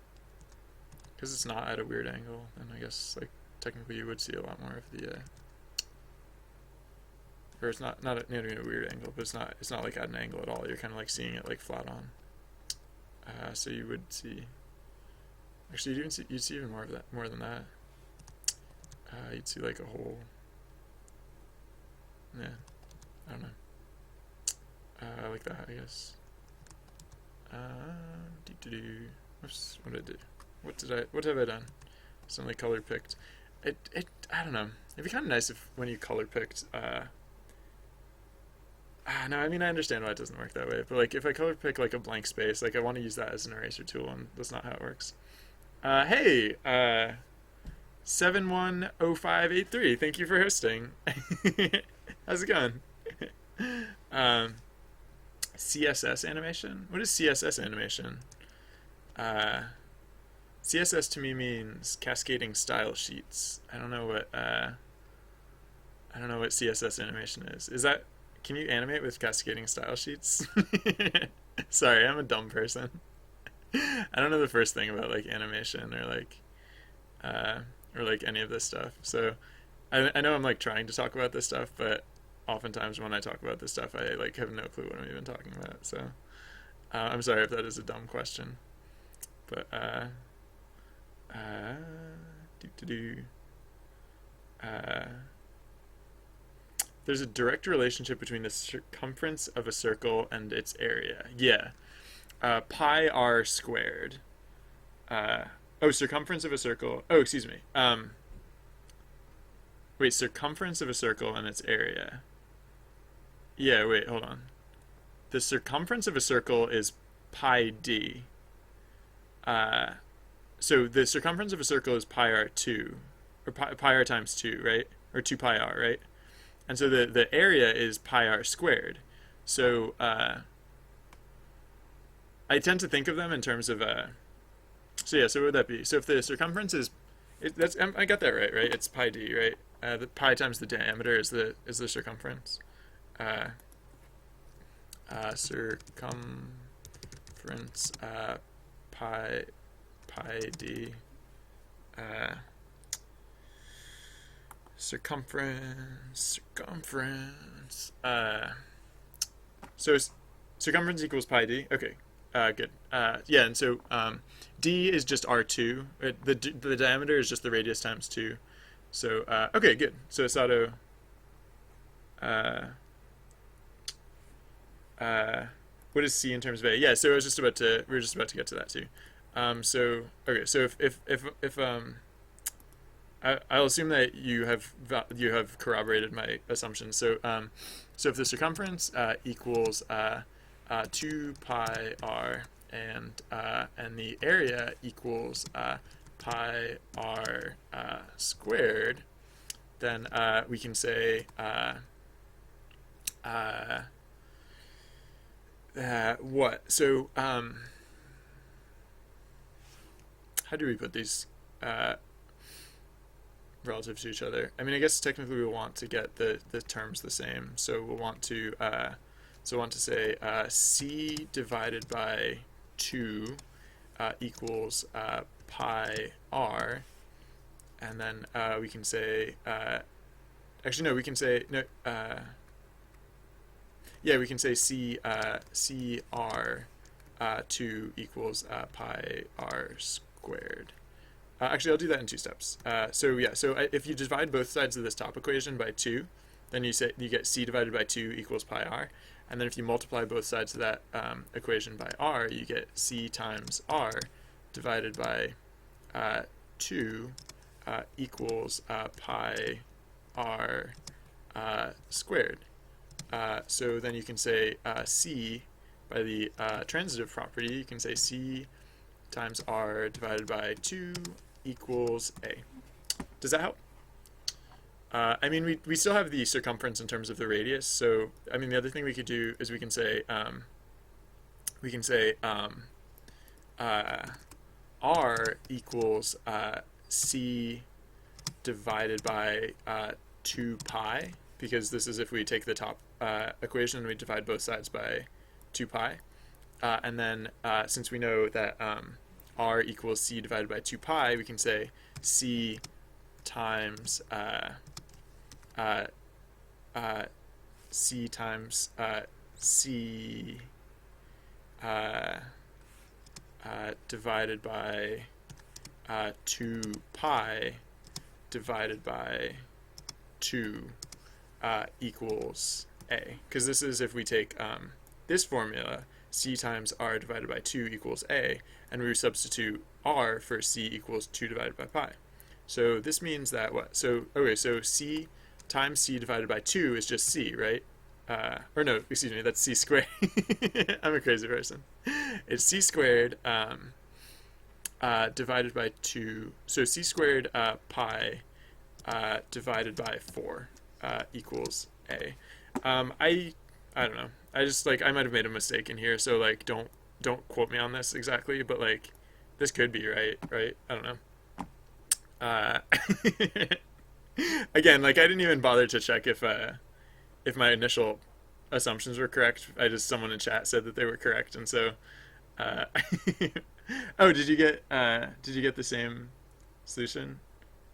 because it's not at a weird angle. And I guess like technically you would see a lot more of the or it's not in a weird angle, but it's not like at an angle at all. You're kind of like seeing it like flat on. So you would see. Actually, you'd see even more than that. You'd see like a whole. Yeah, I don't know. Like that, I guess. Oops, what did I do? What have I done? Suddenly color picked. I don't know. It'd be kind of nice if when you color picked. No, I mean I understand why it doesn't work that way, but like if I color pick like a blank space, like I want to use that as an eraser tool, and that's not how it works. Hey, 710583. Thank you for hosting. How's it going? CSS animation? What is CSS animation? CSS to me means cascading style sheets. I don't know what CSS animation is. Is that, can you animate with cascading style sheets? Sorry, I'm a dumb person. I don't know the first thing about like animation or like any of this stuff. So I know I'm like trying to talk about this stuff, but oftentimes when I talk about this stuff, I like have no clue what I'm even talking about. So I'm sorry if that is a dumb question, but there's a direct relationship between the circumference of a circle and its area. Yeah, pi r squared. Circumference of a circle. Oh, excuse me. Wait, circumference of a circle and its area. Yeah, wait, hold on. the circumference of a circle is pi d. Uh, so the circumference of a circle is pi r2, or pi r times 2, right? Or 2 pi r, right? And so the area is pi r squared. So I tend to think of them in terms of so yeah. So what would that be? So if the circumference is, that's, I got that right, right? It's pi d, right? The pi times the diameter is the circumference. Uh, circumference pi d. Circumference. So circumference equals pi d. Okay. Good. Yeah, and so d is just r2. The diameter is just the radius times 2. So okay, good. So Sato. What is c in terms of a? Yeah. So we were just about to get to that too. So okay. So if I'll assume that you have corroborated my assumptions. So so if the circumference equals 2 pi r and the area equals pi r squared, then we can say what? So how do we put these relative to each other? I mean, I guess technically we want to get the terms the same. So we'll want to say c divided by 2 equals pi r, and then we can say actually no, we can say no. Yeah, we can say c r 2 equals pi r squared. Actually, I'll do that in 2 steps. So yeah, so if you divide both sides of this top equation by 2, then you get c divided by 2 equals pi r, and then if you multiply both sides of that equation by r, you get c times r divided by 2 equals pi r squared. So then you can say c by the transitive property, you can say c times r divided by 2 equals a. Does that help? I mean, we still have the circumference in terms of the radius. So I mean, the other thing we could do is we can say r equals c divided by 2 pi, because this is if we take the top equation and we divide both sides by 2 pi. And then since we know that r equals c divided by 2 pi, we can say c times c times c divided by 2 pi divided by 2 equals a. Because this is if we take this formula, c times r divided by 2 equals a, and we substitute r for c equals 2 divided by pi. So this means that what? So okay, so c times c divided by 2 is just c, right? Or no, excuse me, that's c squared. I'm a crazy person. It's c squared divided by 2. So c squared pi divided by 4 equals a. I don't know. I just I might have made a mistake in here, so don't quote me on this exactly, but this could be right? I don't know. Again, I didn't even bother to check if my initial assumptions were correct. Someone in chat said that they were correct, and so oh, did you get the same solution?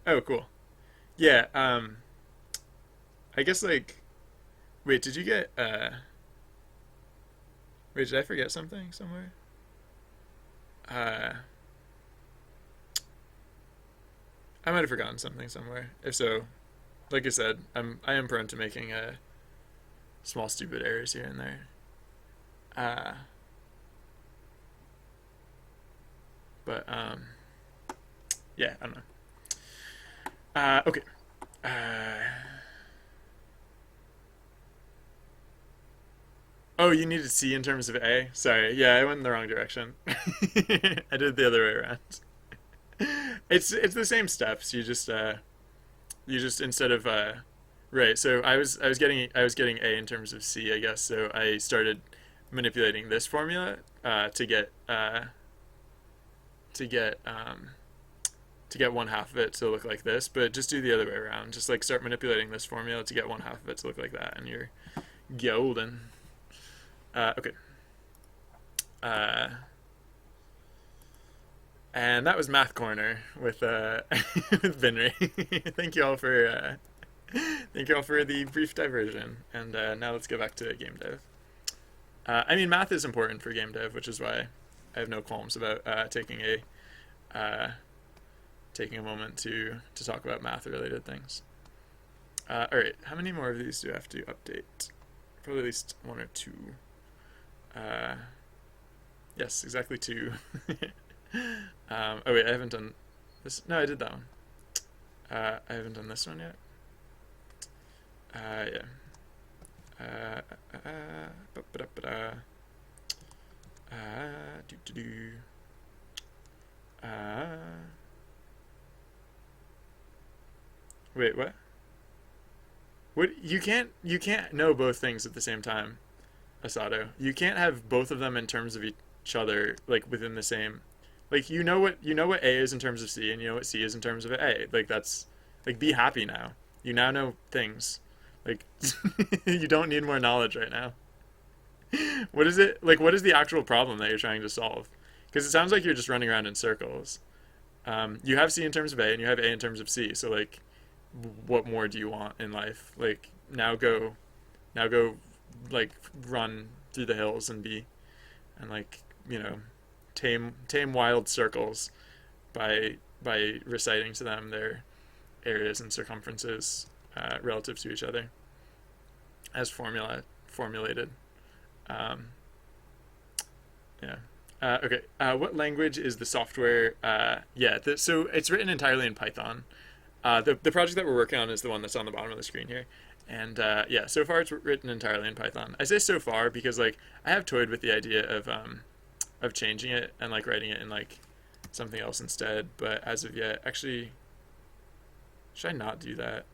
Oh, cool. Yeah, I guess wait, did you get wait, did I forget something somewhere? I might have forgotten something somewhere. If so, like I said, I am prone to making small stupid errors here and there. But yeah, I don't know. Okay. Oh, you needed C in terms of A? Sorry, yeah, I went in the wrong direction. I did it the other way around. It's the same steps. You just instead of right. So I was getting A in terms of C, I guess. So I started manipulating this formula to get to get one half of it to look like this, but just do the other way around. Just like start manipulating this formula to get one half of it to look like that, and you're golden. Okay. Uh, and that was Math Corner with with Binri. Thank you all for the brief diversion. And now let's go back to game dev. I mean, math is important for game dev, which is why I have no qualms about uh, taking a moment to talk about math related things. All right, how many more of these do I have to update? Probably at least one or two. Yes, exactly two. Oh wait, I haven't done this. No, I did that one. I haven't done this one yet. Yeah. Uh, ba-ba-da-ba-da. Do. Wait, what? What? You can't know both things at the same time, Asado. You can't have both of them in terms of each other, like within the same. Like you know what A is in terms of C, and you know what C is in terms of A. Like that's like be happy now. You now know things. Like you don't need more knowledge right now. What is it like? What is the actual problem that you're trying to solve? Because it sounds like you're just running around in circles. You have C in terms of A, and you have A in terms of C. So like, what more do you want in life? Like now go, like run through the hills and be, and like tame wild circles by reciting to them their areas and circumferences relative to each other as formulated. Um, yeah. Okay. What language is the software? So it's written entirely in Python. The project that we're working on is the one that's on the bottom of the screen here. And yeah, so far it's written entirely in Python. I say so far because like I have toyed with the idea of changing it and like writing it in like something else instead. But as of yet, actually, should I not do that?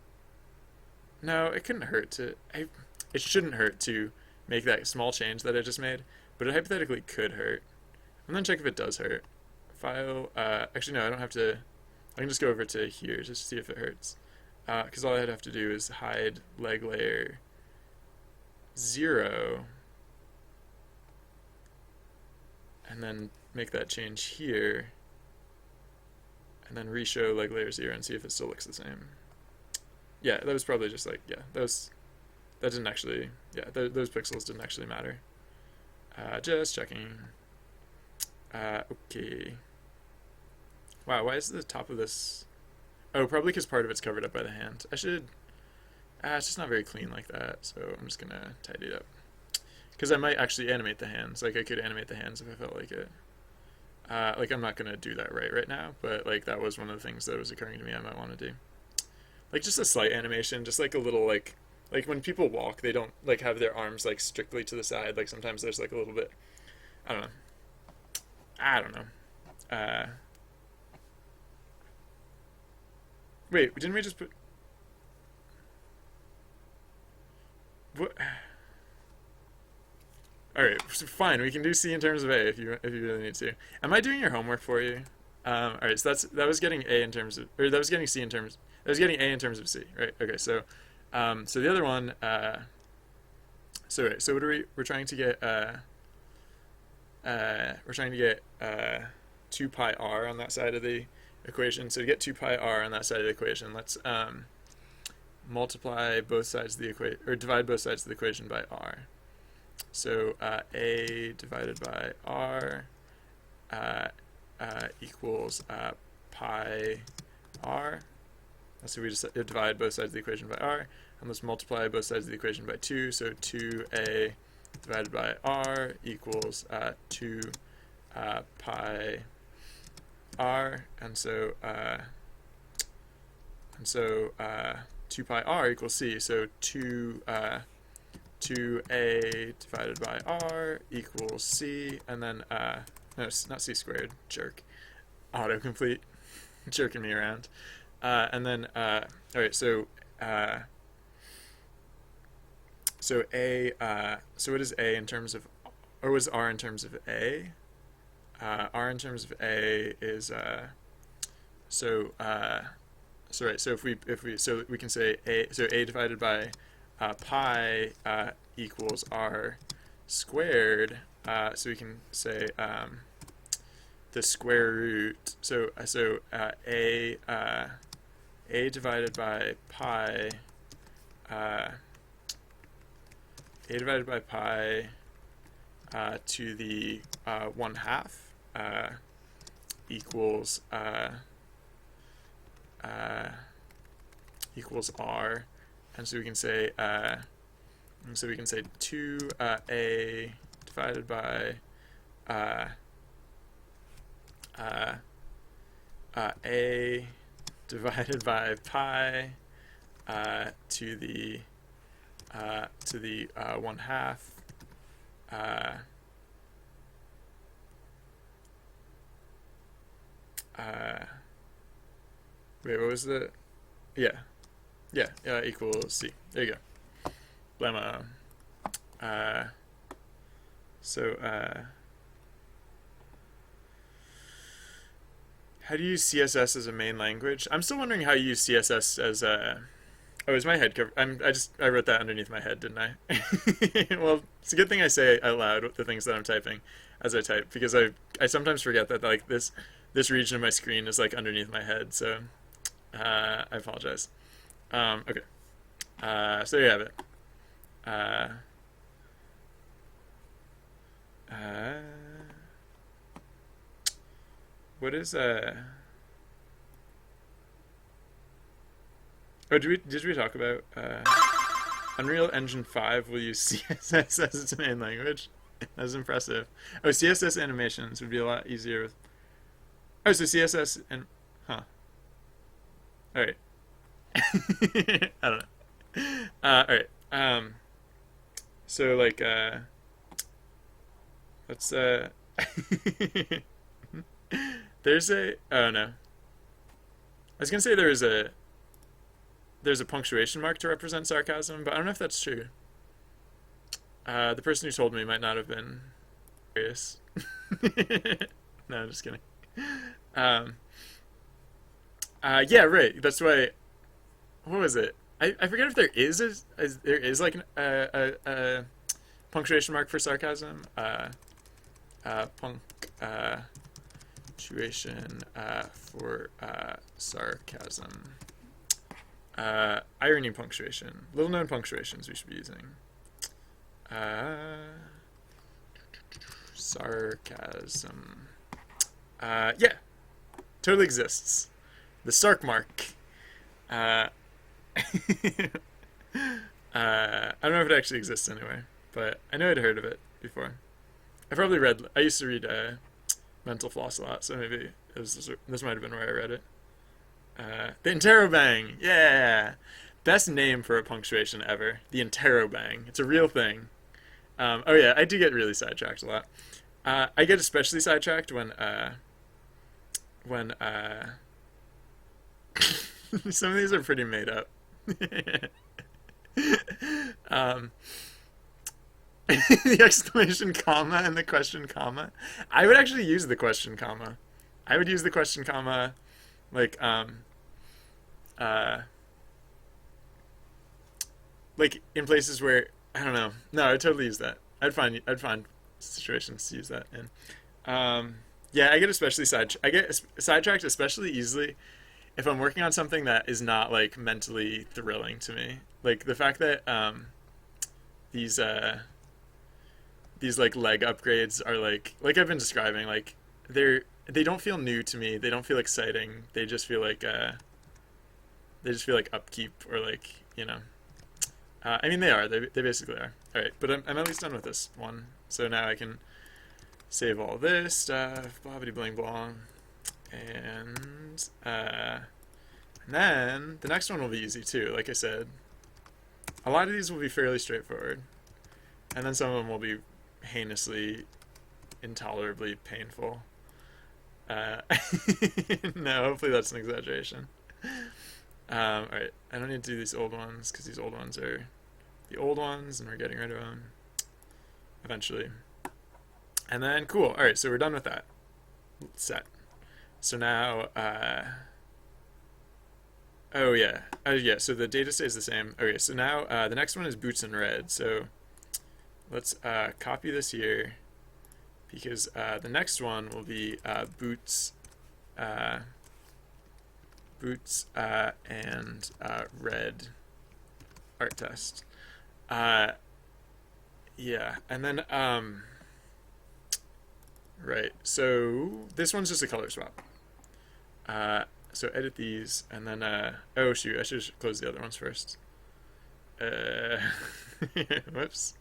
No, it couldn't hurt to. It shouldn't hurt to make that small change that I just made, but it hypothetically could hurt. I'm gonna check if it does hurt. File. Actually, no, I don't have to. I can just go over to here just to see if it hurts. Because all I'd have to do is hide leg layer 0, and then make that change here, and then re-show leg layer 0 and see if it still looks the same. Yeah, that was probably just like that didn't actually those pixels didn't actually matter. Just checking. Okay. Wow, why is the top of this? Oh, probably because part of it's covered up by the hand. I should. It's just not very clean like that, so I'm just gonna tidy it up. Because I might actually animate the hands. Like I could animate the hands if I felt like it. Like I'm not gonna do that right now, but like that was one of the things that was occurring to me I might want to do. Like just a slight animation, just like a little like when people walk, they don't like have their arms like strictly to the side. Like sometimes there's like a little bit. I don't know. I don't know. Wait, didn't we just put? What? All right, fine. We can do C in terms of A if you really need to. Am I doing your homework for you? All right, so that was getting A in terms of, or that was getting C in terms. That was getting A in terms of C, right? Okay, so so the other one. So what are we're trying to get? We're trying to get 2 pi r on that side of the equation. So to get 2 pi r on that side of the equation, let's multiply both sides of the equation, or divide both sides of the equation by r. So a divided by r equals pi r. So we just divide both sides of the equation by r, and let's multiply both sides of the equation by 2. So 2a divided by r equals 2 pi r, and so 2 pi r equals c. So 2 2a divided by r equals c, and then, no, not c squared, jerk. Autocomplete, jerking me around. And then, all right, so a, so what is a in terms of, or was r in terms of a? R in terms of a is, so right, so so we can say a, so a divided by pi equals r squared. So we can say the square root. So a divided by pi to the 1/2 equals equals r, and so we can say 2a divided by a divided by pi to the 1/2 wait, what was the, yeah, equals c. There you go. Blammo. How do you use CSS as a main language? I'm still wondering how you use CSS as a. Oh, is my head covered? I wrote that underneath my head, didn't I? Well, it's a good thing I say out loud the things that I'm typing as I type, because I sometimes forget that like this region of my screen is like underneath my head. So I apologize. Okay. So there you have it. What is oh, did we talk about Unreal Engine 5 will use CSS as its main language? That's impressive. Oh, CSS animations would be a lot easier with. Oh, so CSS and huh. All right. I don't know. All right. So like let's there's a, oh no. I was gonna say there's a punctuation mark to represent sarcasm, but I don't know if that's true. The person who told me might not have been serious. No, I'm just kidding. Yeah, right. That's why. What was it? I forget if there is like a punctuation mark for sarcasm. Punctuation for sarcasm. Irony punctuation. Little known punctuations we should be using. Sarcasm. Yeah, totally exists. The sarc mark. I don't know if it actually exists anyway, but I know I'd heard of it before. I used to read Mental Floss a lot, so maybe this might have been where I read it. The interrobang, yeah! Best name for a punctuation ever. The interrobang. It's a real thing. Oh yeah, I do get really sidetracked a lot. I get especially sidetracked when some of these are pretty made up. The exclamation comma and the question comma. I would actually use the question comma. I would use the question comma like like in places where I don't know. No, I'd totally use that. I'd find situations to use that in. Yeah, I get sidetracked especially easily if I'm working on something that is not like mentally thrilling to me. Like the fact that these like leg upgrades are like I've been describing, like they don't feel new to me. They don't feel exciting. They just feel like upkeep, or like, you know. I mean, they are. They basically are. All right, but I'm at least done with this one. So now I can save all this stuff, bobbity bling blong, and then the next one will be easy too. Like I said, a lot of these will be fairly straightforward. And then some of them will be heinously, intolerably painful. No, hopefully that's an exaggeration. Alright, I don't need to do these old ones because these old ones are the old ones and we're getting rid of them eventually. And then, cool. Alright, so we're done with that set. So now, oh yeah. Yeah, so the data stays the same. Okay, so now the next one is boots in red. So let's copy this here because the next one will be boots and red art test. Yeah, and then right. So this one's just a color swap. So edit these, and then oh shoot, I should close the other ones first. Whoops.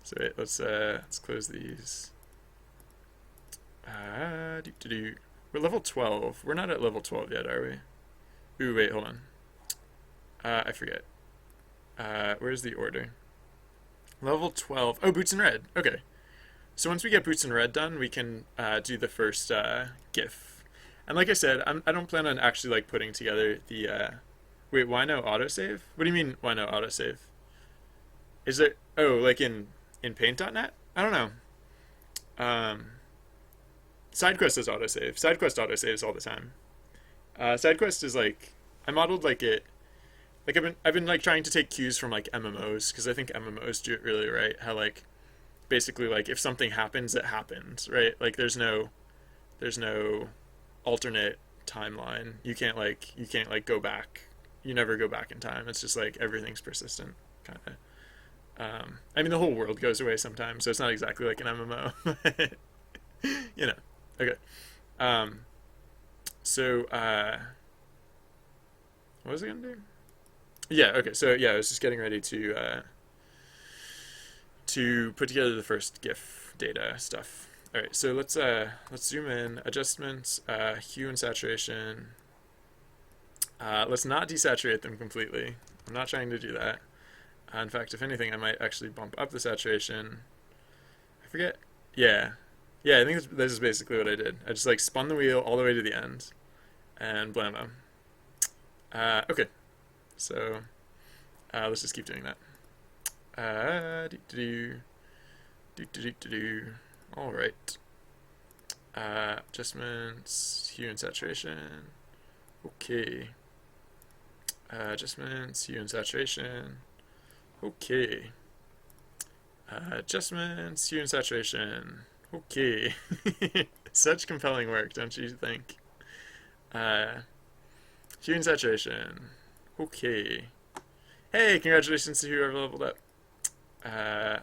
So wait, let's close these. We're level 12. We're not at level 12 yet, are we? Ooh, wait, hold on. I forget. Where's the order? Level 12. Oh, boots in red. Okay. So once we get boots in red done, we can do the first GIF. And like I said, I don't plan on actually like putting together the. Wait, why no autosave? What do you mean, why no autosave? Is there? Oh, like in Paint.net? I don't know. SideQuest does autosave. SideQuest autosaves all the time. SideQuest is like I modeled like it. Like I've been like trying to take cues from like MMOs because I think MMOs do it really right. How like basically like if something happens, it happens, right? Like there's no alternate timeline. You can't like go back. You never go back in time. It's just like everything's persistent, kind of. I mean, the whole world goes away sometimes, so it's not exactly like an MMO. You know. Okay. So what was I gonna do? Yeah. Okay. So yeah, I was just getting ready to put together the first GIF data stuff. All right. So let's zoom in. Adjustments. Hue and saturation. Let's not desaturate them completely. I'm not trying to do that. In fact, if anything, I might actually bump up the saturation. I forget. Yeah. Yeah, I think this is basically what I did. I just like spun the wheel all the way to the end and blammo. Okay. So let's just keep doing that. All right. Adjustments, hue and saturation. Okay. Adjustments, hue and saturation. Okay. Adjustments, hue and saturation. Okay. Such compelling work, don't you think? Hue and saturation. Okay. Hey, congratulations to whoever leveled up.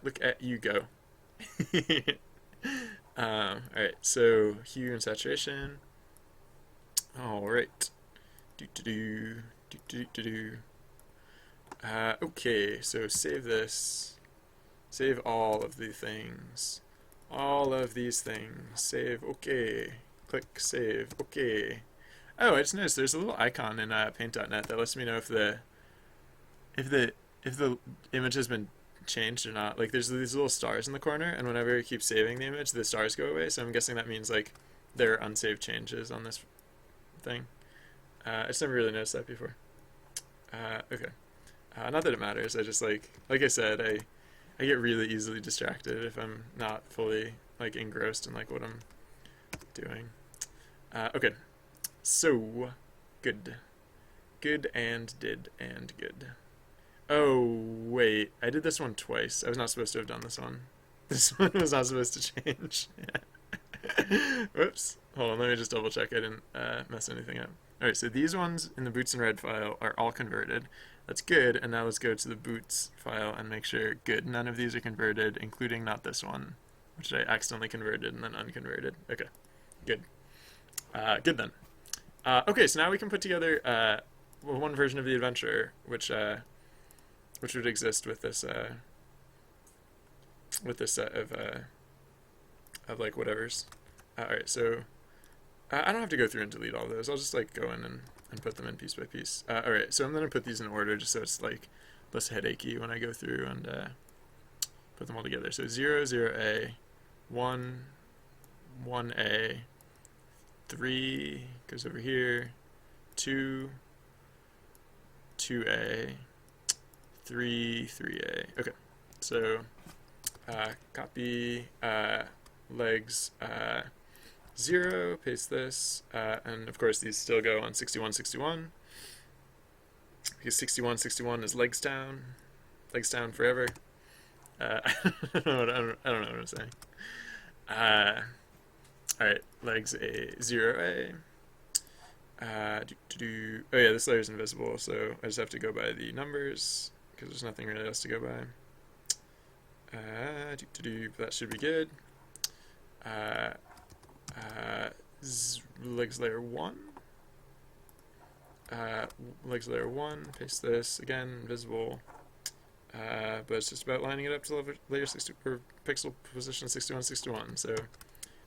Look at you go. Alright, so hue and saturation. Alright. Okay, so save this. Save all of the things. All of these things. Save. Okay. Click save. Okay. Oh, I just noticed there's a little icon in Paint.net that lets me know if the image has been changed or not. Like there's these little stars in the corner, and whenever you keep saving the image, the stars go away. So I'm guessing that means like there are unsaved changes on this thing. I just never really noticed that before. Okay. Not that it matters. I just like I said, I get really easily distracted if I'm not fully like engrossed in like what I'm doing. Okay. So good. Good and did and good. Oh wait, I did this one twice. I was not supposed to have done this one. This one was not supposed to change. Whoops. Hold on, let me just double check I didn't mess anything up. Alright, so these ones in the boots and red file are all converted. That's good, and now let's go to the boots file and make sure good. None of these are converted, including not this one, which I accidentally converted and then unconverted. Okay, good. Good then. Okay, so now we can put together one version of the adventure, which would exist with this set of like whatevers. Alright, so I don't have to go through and delete all those. I'll just like go in and put them in piece by piece. Alright, so I'm going to put these in order just so it's like less headachy when I go through and put them all together. So 0, 0A, 1, 1A, 3 goes over here, 2, 2A, 3, 3A. Okay, so copy legs 0, paste this, and of course these still go on 61, 61, because 61, 61 is legs down forever. I don't know what I'm saying. Alright, legs a 0A. Oh yeah, this layer is invisible, so I just have to go by the numbers because there's nothing really else to go by. That should be good. Legs layer 1. Legs layer 1, paste this, again, invisible. But it's just about lining it up to layer 60, or pixel position 61, 61, so it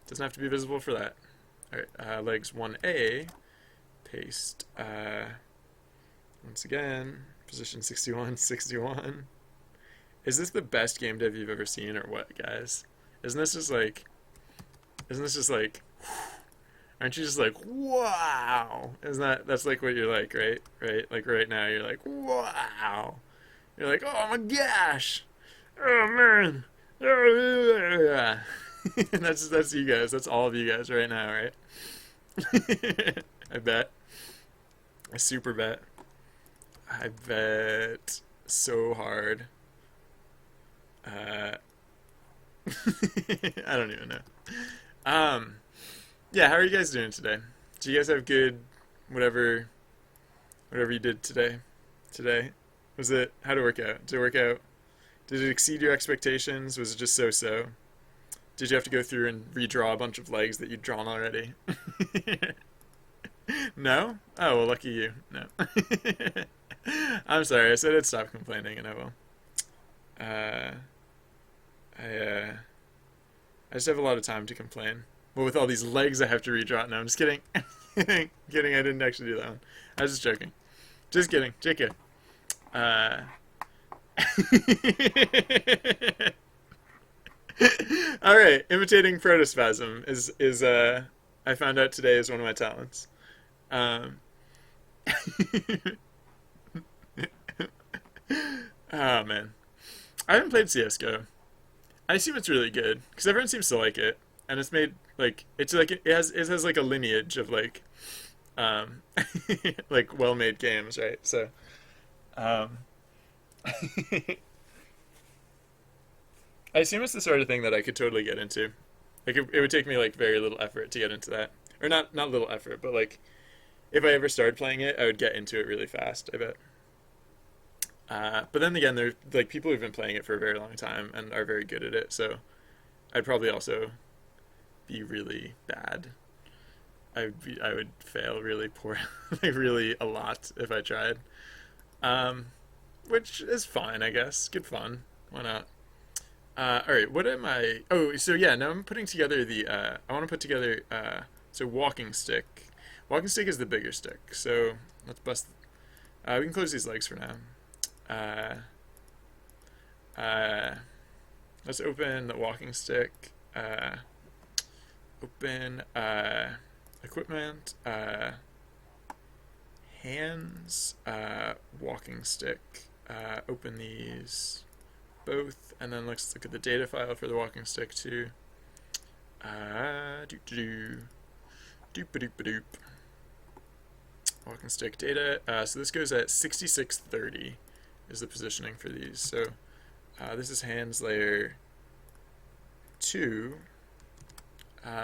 doesn't have to be visible for that. Alright, legs 1A, paste, once again, position 61, 61. Is this the best game dev you've ever seen, or what, guys? Isn't this just like, aren't you just like, wow? That's like what you're like, right? Right? Like right now, you're like, wow. You're like, oh my gosh. Oh man. That's you guys. That's all of you guys right now, right? I bet. I super bet. I bet so hard. I don't even know. Yeah, how are you guys doing today? Do you guys have good whatever you did today? How'd it work out? Did it work out? Did it exceed your expectations? Was it just so-so? Did you have to go through and redraw a bunch of legs that you'd drawn already? No? Oh, well, lucky you. No. I'm sorry, I said I'd stop complaining, and I will. I just have a lot of time to complain. But with all these legs I have to redraw. No, I'm just kidding. Kidding, I didn't actually do that one. I was just joking. Just kidding. JK. Alright, imitating protospasm is I found out today is one of my talents. Oh man. I haven't played CSGO. I assume it's really good because everyone seems to like it, and it's made like it has like a lineage of like like well-made games, right? So I assume it's the sort of thing that I could totally get into. Like it would take me like very little effort to get into that, or not little effort, but like if I ever started playing it, I would get into it really fast, I bet. But then again, there's like people who've been playing it for a very long time and are very good at it, so I'd probably also be really bad. I would fail really poor, like really a lot if I tried. Which is fine, I guess. Good fun. Why not? All right. What am I? Oh, so yeah. Now I'm putting together the. I want to put together. So walking stick. Walking stick is the bigger stick. So let's bust. We can close these legs for now. Let's open the walking stick. Open equipment. Hands. Walking stick. Open these both, and then let's look at the data file for the walking stick too. Doop. Walking stick data. So this goes at 6630 is the positioning for these. So this is hands layer 2.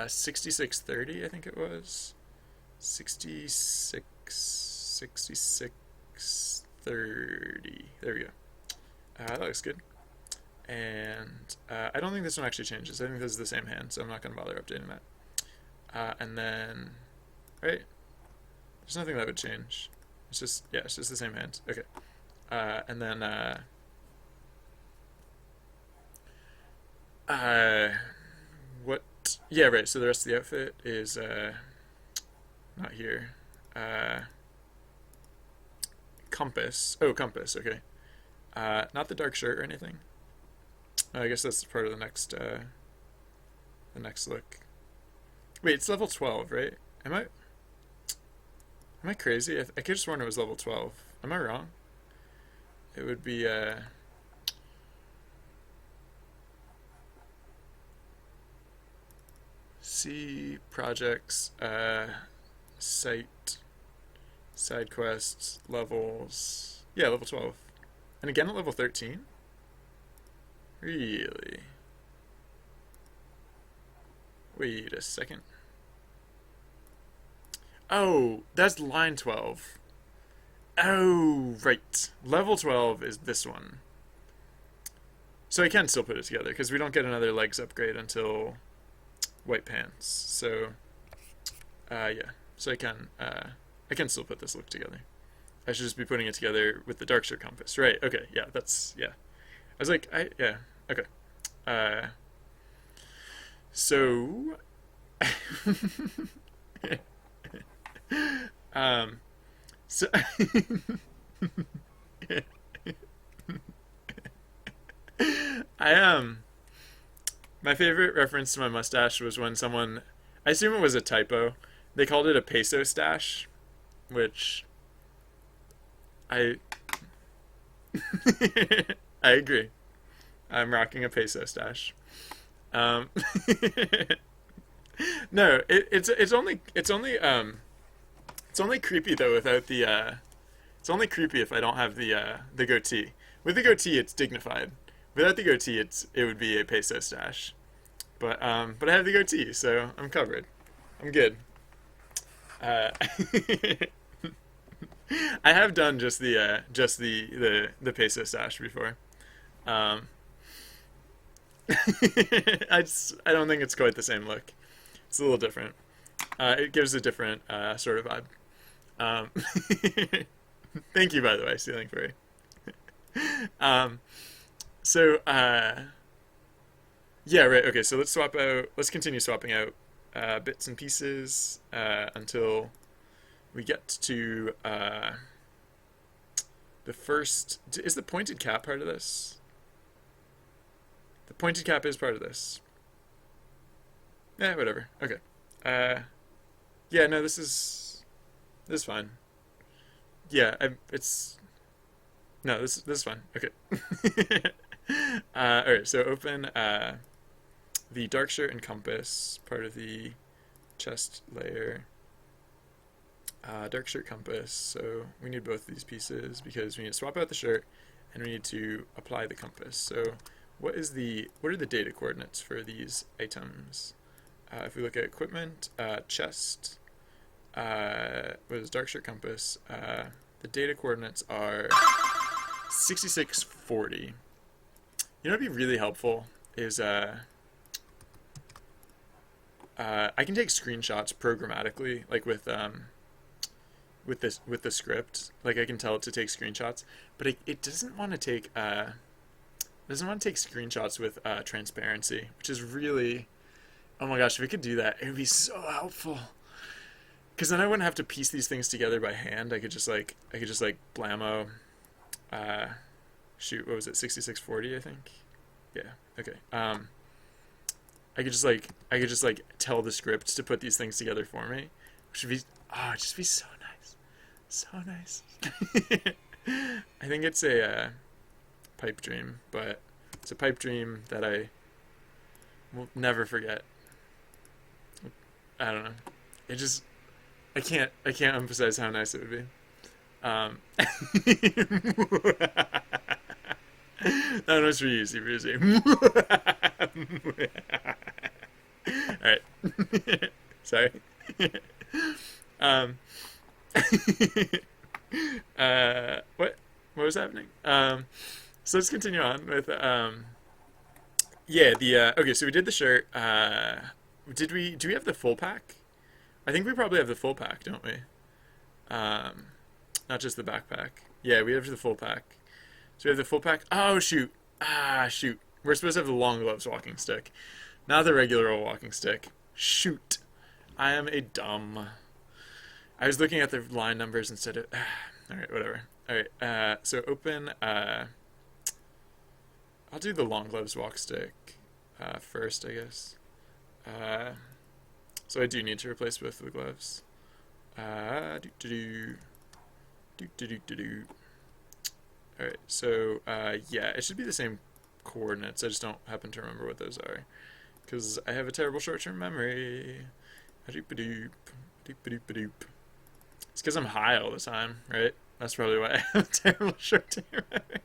6630, I think it was. 6630. There we go. That looks good. And I don't think this one actually changes. I think this is the same hand, so I'm not going to bother updating that. And then, right? There's nothing that would change. It's just, yeah, it's just the same hand. Okay. And then, what? Yeah, right. So the rest of the outfit is not here. Compass. Oh, compass. Okay. Not the dark shirt or anything. I guess that's part of the next look. Wait, it's level 12, right? Am I crazy? I could have sworn it was level 12. Am I wrong? It would be C projects, site, side quests, levels. Yeah, level 12. And again at level 13? Really? Wait a second. Oh, that's line 12. Oh, right. Level 12 is this one. So I can still put it together because we don't get another legs upgrade until white pants. So, yeah. So I can still put this look together. I should just be putting it together with the Darkshire compass. Right, okay, yeah, yeah. I was like, yeah, okay. Uh, so, um, so, my favorite reference to my mustache was when someone, I assume it was a typo, they called it a peso stash, which I, I agree. I'm rocking a peso stash. Um, no, it's only creepy though without the it's only creepy if I don't have the goatee. With the goatee, it's dignified. Without the goatee, it would be a peso stash. But I have the goatee, so I'm covered. I'm good. Uh, I have done just the peso stash before. Um, I don't think it's quite the same look. It's a little different. It gives a different sort of vibe. Um, thank you, by the way, Ceiling Furry. Um, so yeah, right. Okay, so let's swap out. Let's continue swapping out bits and pieces until we get to the first. Is the pointed cap part of this? The pointed cap is part of this. Yeah, whatever. Okay. Yeah, no, this is fine. Yeah, it's no, this is fine. Okay. All right. So open the dark shirt and compass part of the chest layer. Dark shirt compass. So we need both of these pieces because we need to swap out the shirt and we need to apply the compass. So what are the data coordinates for these items? If we look at equipment, chest, what is dark shirt compass? The data coordinates are 6640. You know what'd be really helpful is I can take screenshots programmatically, like with the script. Like I can tell it to take screenshots, but it doesn't want to take screenshots with transparency, which is really, oh my gosh, if we could do that, it would be so helpful. Because then I wouldn't have to piece these things together by hand. I could just like blammo. Shoot, what was it? 6640, I think. Yeah. Okay. I could just like tell the script to put these things together for me, which would be it'd just be so nice, so nice. I think it's a pipe dream, but it's a pipe dream that I will never forget. I don't know. It just I can't emphasize how nice it would be. That was for you, super easy. Alright. Sorry. um, what was happening? So let's continue on with yeah, okay, so we did the shirt. Do we have the full pack? I think we probably have the full pack, don't we? Not just the backpack. Yeah, we have the full pack. So we have the full pack. Oh, shoot. Shoot. We're supposed to have the long gloves walking stick, not the regular old walking stick. Shoot. I am a dumb. I was looking at the line numbers instead of. Alright, whatever. Alright, so open I'll do the long gloves walk stick first, I guess. Uh, so I do need to replace both of the gloves. Do do do do do do do do. All right, so yeah, it should be the same coordinates. I just don't happen to remember what those are because I have a terrible short-term memory. Doop-a-doop, doop-a-doop-a-doop. It's because I'm high all the time, right? That's probably why I have a terrible short-term memory.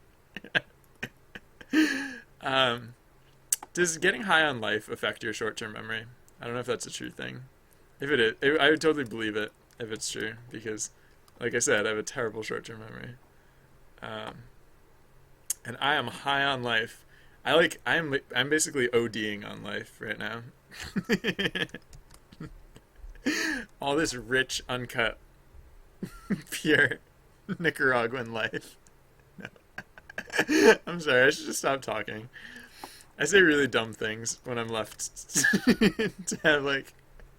Does getting high on life affect your short-term memory? I don't know if that's a true thing. If it is, I would totally believe it if it's true because, like I said, I have a terrible short-term memory. Um, and I am high on life. I'm basically ODing on life right now. All this rich, uncut, pure Nicaraguan life. No. I'm sorry, I should just stop talking. I say really dumb things when I'm left to have like,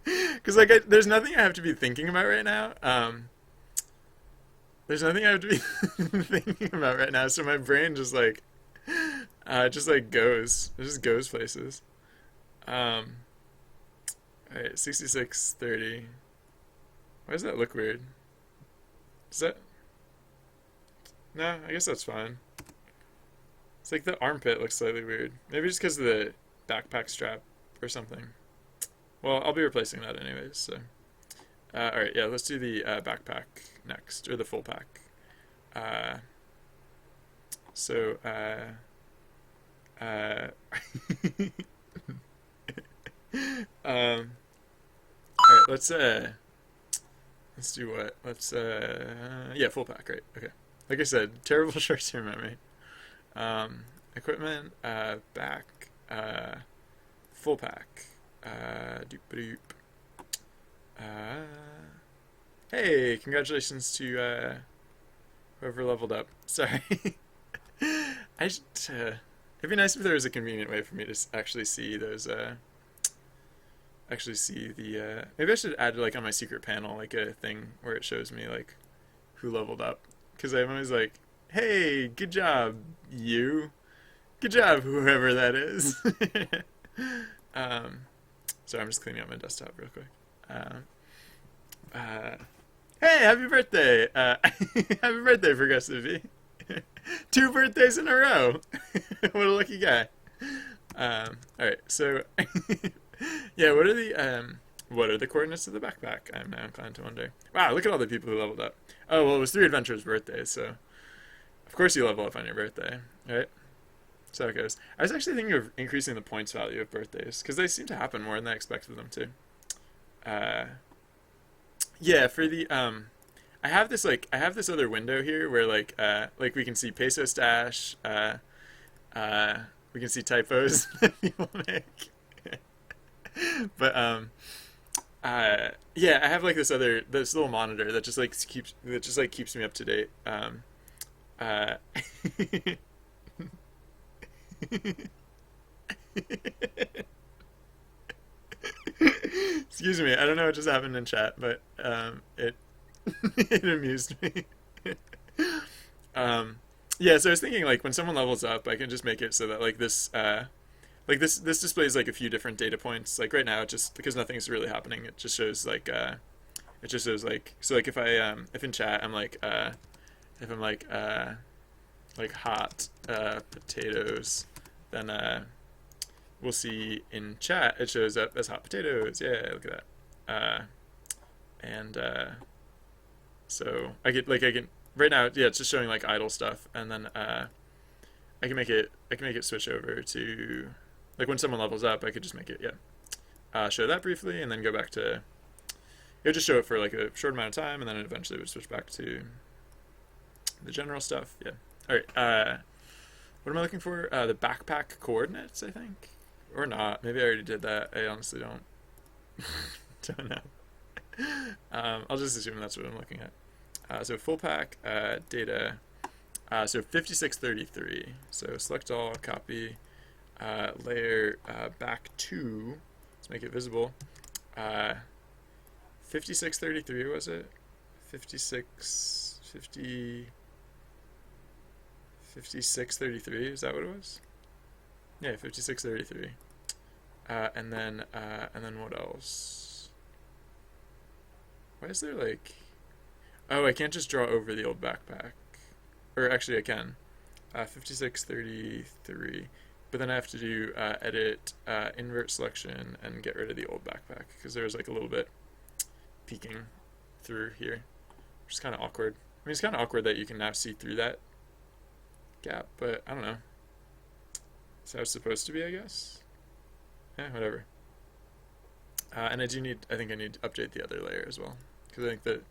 because like there's nothing I have to be thinking about right now. There's nothing I have to be thinking about right now, so my brain just like goes. It just goes places. Um, all right, 6630. Why does that look weird? Is that? No, I guess that's fine. It's like the armpit looks slightly weird. Maybe just because of the backpack strap or something. Well, I'll be replacing that anyways, so. Alright, yeah, let's do the backpack next, or the full pack. Uh, so, alright, let's do what? Yeah, full pack, right, okay. Like I said, terrible short-term memory. Equipment, back, full pack, doop-a-doop. Hey, congratulations to whoever leveled up. Sorry. I should, it'd be nice if there was a convenient way for me to actually see those, actually see the, maybe I should add like on my secret panel, like a thing where it shows me like who leveled up. Because I'm always like, hey, good job, you. Good job, whoever that is. So I'm just cleaning up my desktop real quick. Hey, happy birthday! Happy birthday, Progressive V. 2 birthdays in a row. What a lucky guy. All right, so yeah, what are the coordinates of the backpack? I'm now inclined to wonder. Wow, look at all the people who leveled up. Oh well, it was 3 adventurers' birthdays, so of course you level up on your birthday, right? So it goes. I was actually thinking of increasing the points value of birthdays because they seem to happen more than I expected them to. Yeah, for the I have this other window here where like we can see peso stash, we can see typos that people make. But yeah, I have like this little monitor that just like keeps me up to date. Uh, Excuse me, I don't know what just happened in chat, but it it amused me. um, yeah, so I was thinking like when someone levels up, I can just make it so that this displays like a few different data points. Like right now, it just because nothing's really happening, it just shows it just shows like so like if in chat I'm if I'm like hot potatoes, then we'll see in chat it shows up as hot potatoes. Yeah, look at that. And so I can right now. Yeah, it's just showing like idle stuff, and then I can make it switch over to like when someone levels up. I could just make it show that briefly, and then go back to. It would just show it for like a short amount of time, and then it eventually would switch back to the general stuff. Yeah. All right. What am I looking for? The backpack coordinates, I think, or not. Maybe I already did that. I honestly don't don't know. I'll just assume that's what I'm looking at. So full pack data. So 5633. So select all, copy, layer back to. Let's make it visible. 5633 was it? 5633. Is that what it was? Yeah, 5633. And then what else? Why is there like? Oh, I can't just draw over the old backpack. Or actually, I can. 5633. But then I have to do edit, invert selection, and get rid of the old backpack because there's like a little bit peeking through here, which is kind of awkward. I mean, it's kind of awkward that you can now see through that gap, but I don't know. That's how it's supposed to be, I guess. Yeah, whatever. And I think I need to update the other layer as well because I think that,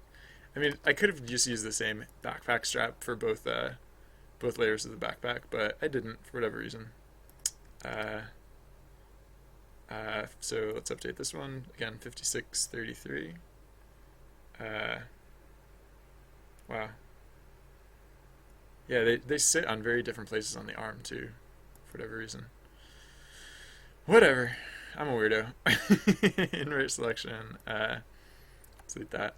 I mean, I could have just used the same backpack strap for both layers of the backpack, but I didn't for whatever reason. So let's update this one again. 5633. Wow. Yeah, they sit on very different places on the arm too, for whatever reason. Whatever. I'm a weirdo. Invert selection. Delete that.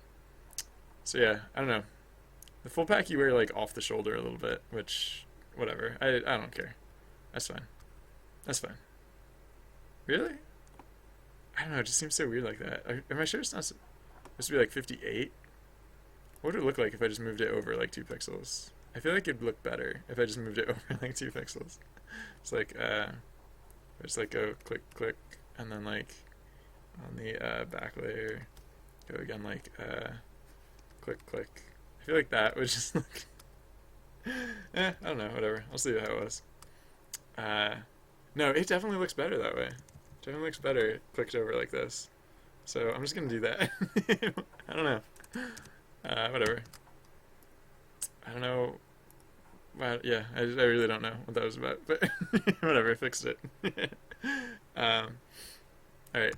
So yeah, I don't know. The full pack you wear like off the shoulder a little bit, which whatever. I don't care. That's fine. That's fine. Really? I don't know. It just seems so weird like that. Am I sure it's not supposed to be like 58? What would it look like if I just moved it over like 2 pixels? I feel like it'd look better if I just moved it over like 2 pixels. It's like just like go click click and then like on the back layer go again like click click. I feel like that would just look I don't know, whatever. I'll see how it was. No, it definitely looks better that way. Definitely looks better clicked over like this. So I'm just gonna do that. I don't know. Whatever. I don't know. Yeah, I really don't know what that was about, but whatever, I fixed it. Alright.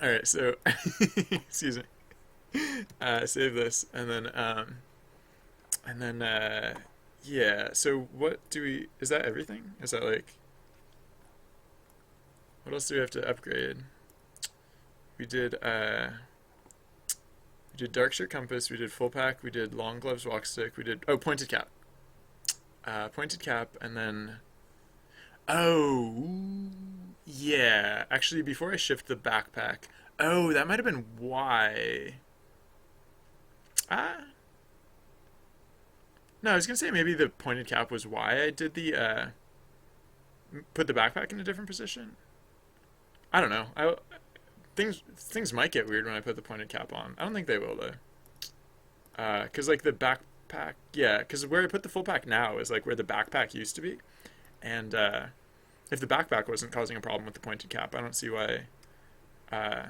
Alright, so, excuse me. Save this, and then, yeah, so what do we, is that everything? Is that like, what else do we have to upgrade? We did dark shirt compass, we did full pack, we did long gloves walk stick, we did, oh, pointed cap. Pointed cap, and then, oh, yeah, actually, before I shift the backpack, oh, that might have been why. Ah, no, I was gonna say maybe the pointed cap was why I did the, put the backpack in a different position. I don't know. Things might get weird when I put the pointed cap on. I don't think they will though. Cause like the backpack, yeah. Cause where I put the full pack now is like where the backpack used to be, and if the backpack wasn't causing a problem with the pointed cap, I don't see why. I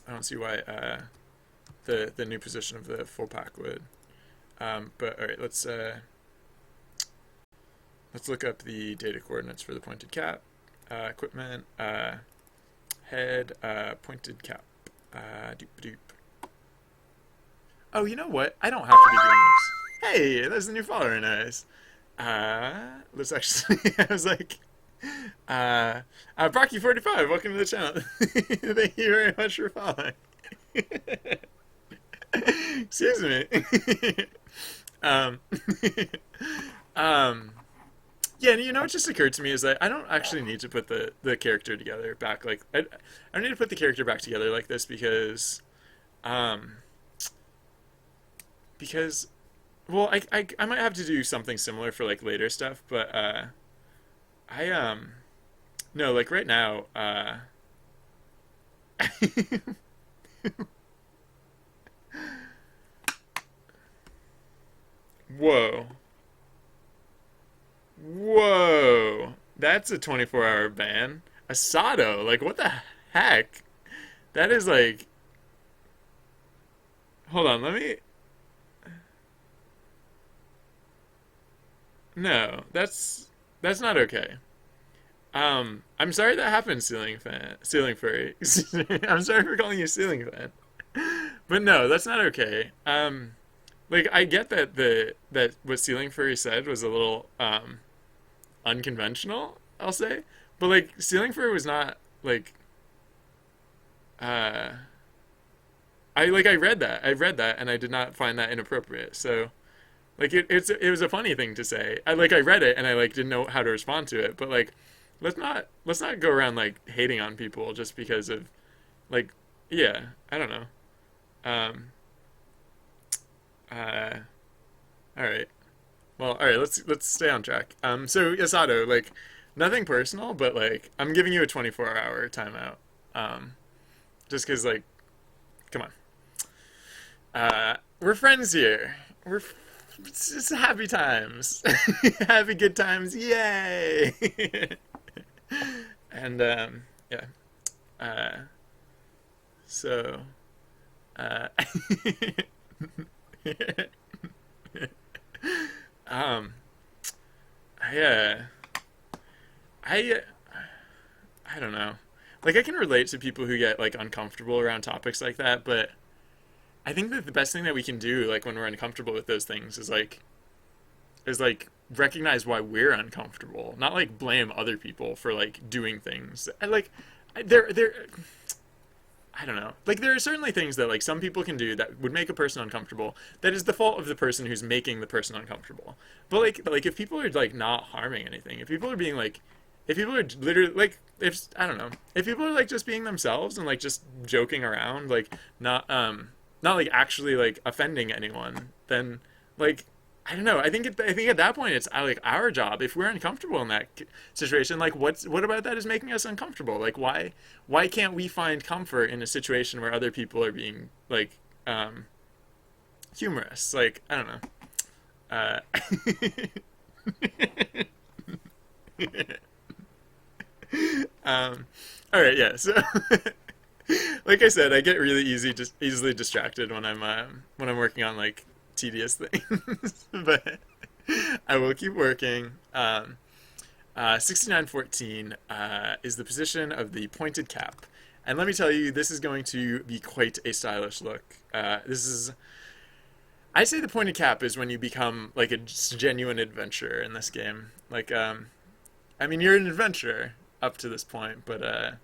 don't see why the new position of the full pack would. But all right, let's look up the data coordinates for the pointed cap. Equipment. Head, pointed cap. Doop doop. Oh, you know what? I don't have to be doing this. Hey, there's a new follower, nice. Let's actually, I was like, Brocky45, welcome to the channel. Thank you very much for following. Excuse me. um, Yeah, you know what just occurred to me is that I don't actually need to put the character together back like I don't need to put the character back together like this because well I might have to do something similar for like later stuff, but I no, like right now whoa. Whoa, that's a 24-hour ban. Asado, like what the heck? That is like, hold on, let me. No, that's not okay. I'm sorry that happened, ceiling furry. I'm sorry for calling you ceiling fan, but no, that's not okay. Like I get that that what ceiling furry said was a little unconventional, I'll say. But like ceiling fur was not like uh I read that. I read that and I did not find that inappropriate. So like it was a funny thing to say. I read it and I like didn't know how to respond to it. But like let's not go around like hating on people just because of like yeah, I don't know. Um uh all right. Well, all right, let's stay on track. So Yasato, like nothing personal, but like I'm giving you a 24-hour timeout. Um just cuz like come on. We're friends here. It's happy times. Happy good times. Yay. And yeah. Uh so uh um I I I don't know. Like I can relate to people who get like uncomfortable around topics like that, but I think that the best thing that we can do like when we're uncomfortable with those things is like recognize why we're uncomfortable, not like blame other people for like doing things. And like there I don't know. Like there are certainly things that like some people can do that would make a person uncomfortable. That is the fault of the person who's making the person uncomfortable. But like if people are like not harming anything, if people are being like if people are literally like if I don't know, if people are like just being themselves and like just joking around, like not like actually like offending anyone, then like I don't know. I think at that point it's like our job if we're uncomfortable in that situation. Like what about that is making us uncomfortable? Like why can't we find comfort in a situation where other people are being like humorous? Like I don't know. Uh, um, all right, yeah. So like I said, I get really easily distracted when I'm working on like tedious things, but I will keep working. 6914 is the position of the pointed cap. And let me tell you, this is going to be quite a stylish look. I say the pointed cap is when you become like a genuine adventurer in this game. Like, I mean, you're an adventurer up to this point, but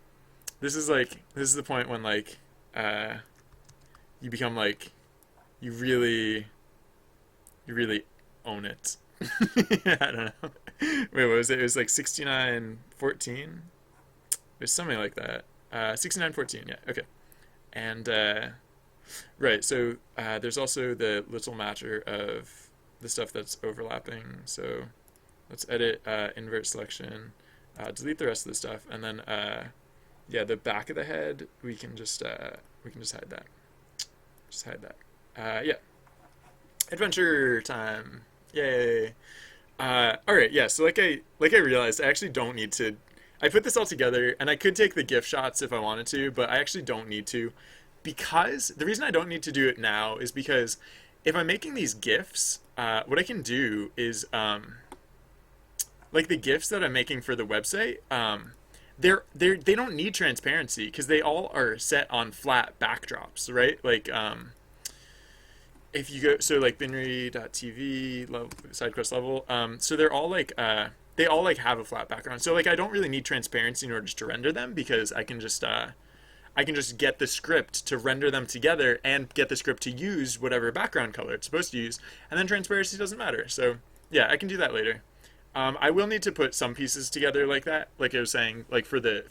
this is the point when like, uh, you become like, you really, you really own it. I don't know. Wait, what was it? It was like 6914. It was something like that. 6914. Yeah. Okay. And right. So there's also the little matter of the stuff that's overlapping. So let's edit invert selection, delete the rest of the stuff, and then yeah, the back of the head we can just hide that. Just hide that. Yeah. Adventure time. Yay. All right, yeah. So like I realized, I actually don't need to. I put this all together, and I could take the GIF shots if I wanted to, but I actually don't need to, because the reason I don't need to do it now is because if I'm making these GIFs, what I can do is like the GIFs that I'm making for the website, they don't need transparency because they all are set on flat backdrops, right? Like if you go so like binary.tv level side quest level so they're all like they all like have a flat background, so like I don't really need transparency in order to render them because I can just get the script to render them together and get the script to use whatever background color it's supposed to use, and then transparency doesn't matter. So yeah, I can do that later. I will need to put some pieces together like that, like I was saying, like for the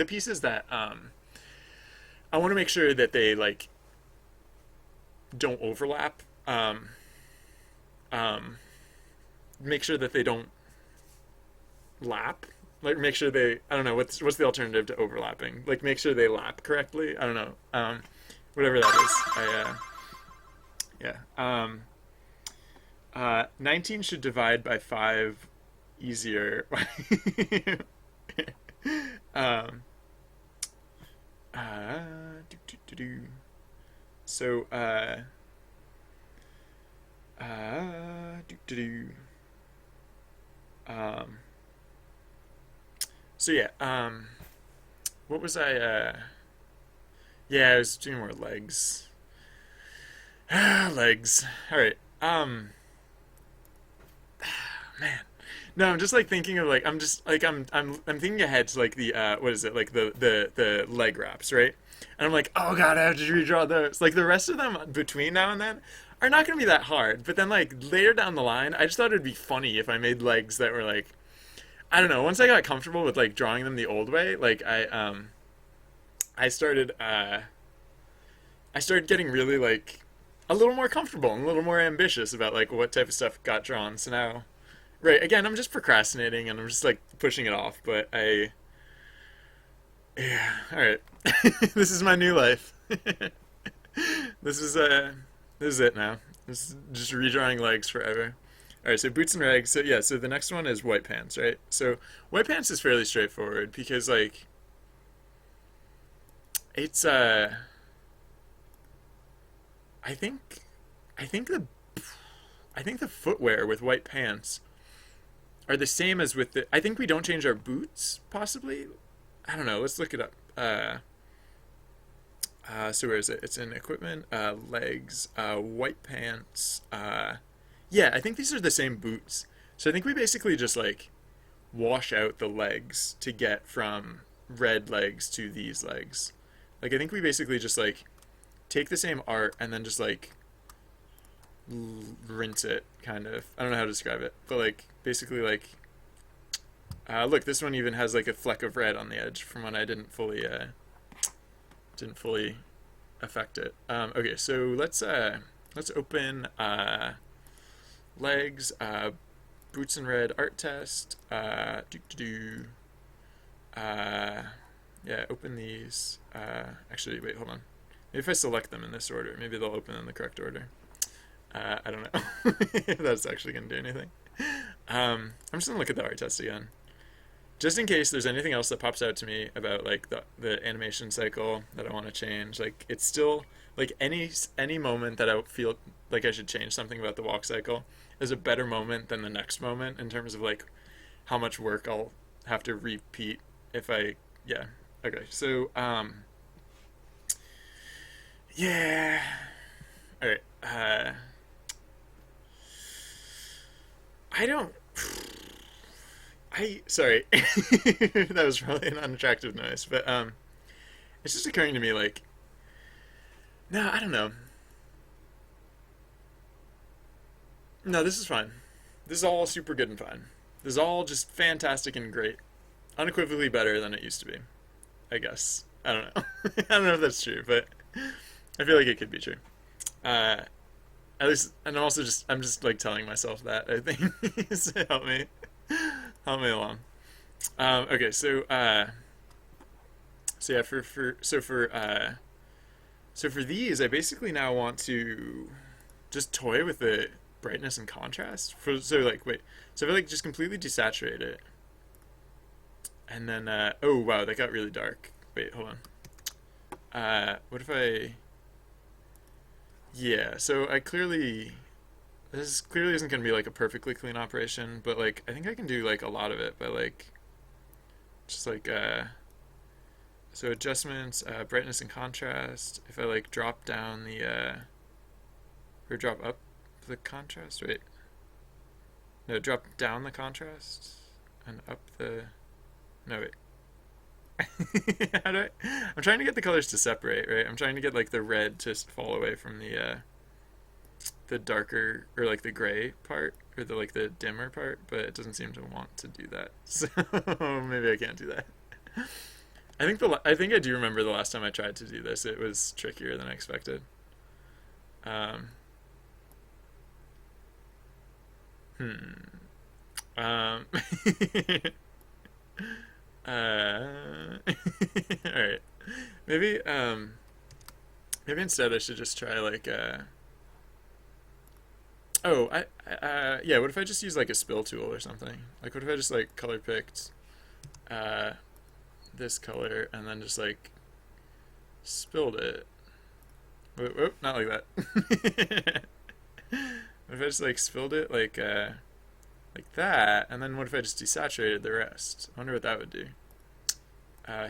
pieces that I want to make sure that they like don't overlap. Um, Make sure that they don't lap. Like make sure they I don't know what's the alternative to overlapping. Like make sure they lap correctly. I don't know. Whatever that is. Yeah. 19 should divide by 5 easier. um, uh, do, do, do, do. So, do, do, do. Um, so yeah, what was I, yeah, I was doing more legs. Legs. All right. Man. No, I'm just like thinking of like I'm just like I'm thinking ahead to like the what is it like the leg wraps, right? And I'm like, oh god, I have to redraw those. Like the rest of them between now and then are not gonna be that hard. But then like later down the line, I just thought it'd be funny if I made legs that were like I don't know. Once I got comfortable with like drawing them the old way, like I started I started getting really like a little more comfortable and a little more ambitious about like what type of stuff got drawn. So now right, again, I'm just procrastinating and I'm just like pushing it off, but yeah, all right. This is my new life. This is this is it now. This is just redrawing legs forever. All right, so boots and rags. So yeah, so the next one is white pants, right? So white pants is fairly straightforward because like it's I think I think the I think the footwear with white pants are the same as with the I think we don't change our boots possibly. I don't know. Let's look it up. So where is it? It's in equipment, legs, white pants. Yeah, I think these are the same boots. So I think we basically just like wash out the legs to get from red legs to these legs. Like I think we basically just like take the same art and then just like rinse it, kind of. I don't know how to describe it, but like basically like look, this one even has like a fleck of red on the edge from when I didn't fully affect it. Okay, so let's open legs, boots and red art test. Yeah, open these. Actually, wait, hold on. Maybe if I select them in this order, maybe they'll open in the correct order. I don't know if that's actually gonna do anything. I'm just gonna look at the art test again just in case there's anything else that pops out to me about like the animation cycle that I want to change. Like it's still like any moment that I feel like I should change something about the walk cycle is a better moment than the next moment in terms of like how much work I'll have to repeat if I yeah. Okay. So yeah. All right. I don't I sorry. That was probably an unattractive noise, but it's just occurring to me like no, I don't know. No, this is fine. This is all super good and fine. This is all just fantastic and great. Unequivocally better than it used to be, I guess. I don't know. I don't know if that's true, but I feel like it could be true. Uh at least and I'm just like telling myself that I think to help me along. Okay, so yeah, so for these, I basically now want to just toy with the brightness and contrast. So like wait, so if I like just completely desaturate it, and then oh wow, that got really dark. Wait, hold on. What if I? Yeah, so I clearly this clearly isn't going to be like a perfectly clean operation, but like I think I can do like a lot of it by like just like so adjustments, brightness and contrast. If I like drop down the or drop up the contrast, wait, no, drop down the contrast and up the no wait. How do I'm trying to get the colors to separate, right? I'm trying to get like the red to fall away from the darker or like the gray part or the like the dimmer part, but it doesn't seem to want to do that. So maybe I can't do that. I think I do remember the last time I tried to do this. It was trickier than I expected. Um, hmm. Um, all right. Maybe maybe instead I should just try like oh yeah. What if I just use like a spill tool or something? Like what if I just like color picked uh this color and then just like spilled it. Whoop, whoop, not like that. What if I just like spilled it like that, and then what if I just desaturated the rest? I wonder what that would do.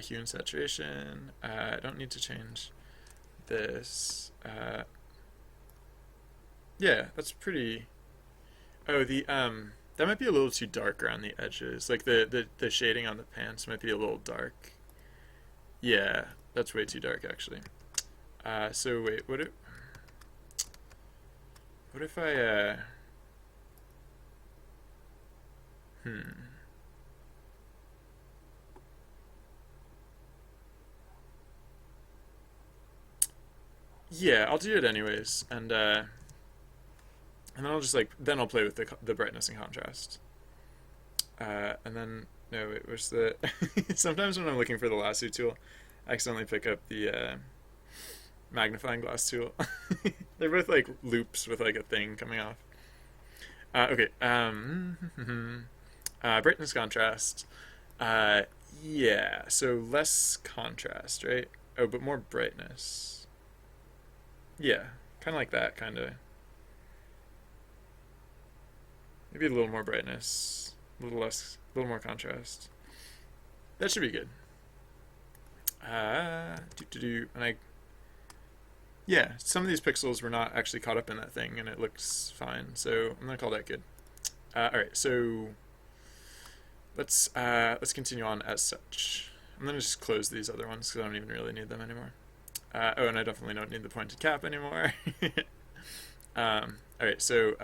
Hue and saturation. I don't need to change this. Yeah, that's pretty. Oh, the That might be a little too dark around the edges. Like the shading on the pants might be a little dark. Yeah, that's way too dark actually. So wait, what if I hmm. Yeah, I'll do it anyways, and then I'll just like then I'll play with the brightness and contrast. And then no, it was the sometimes when I'm looking for the lasso tool, I accidentally pick up the magnifying glass tool. They're both like loops with like a thing coming off. Okay. Brightness contrast. Uh, yeah. So less contrast, right? Oh, but more brightness. Yeah. Kind of like that. Kind of. Maybe a little more brightness, a little less, a little more contrast. That should be good. And yeah, some of these pixels were not actually caught up in that thing, and it looks fine. So I'm gonna call that good. All right, so let's continue on as such. I'm gonna just close these other ones because I don't even really need them anymore. Oh, and I definitely don't need the pointed cap anymore. All right, so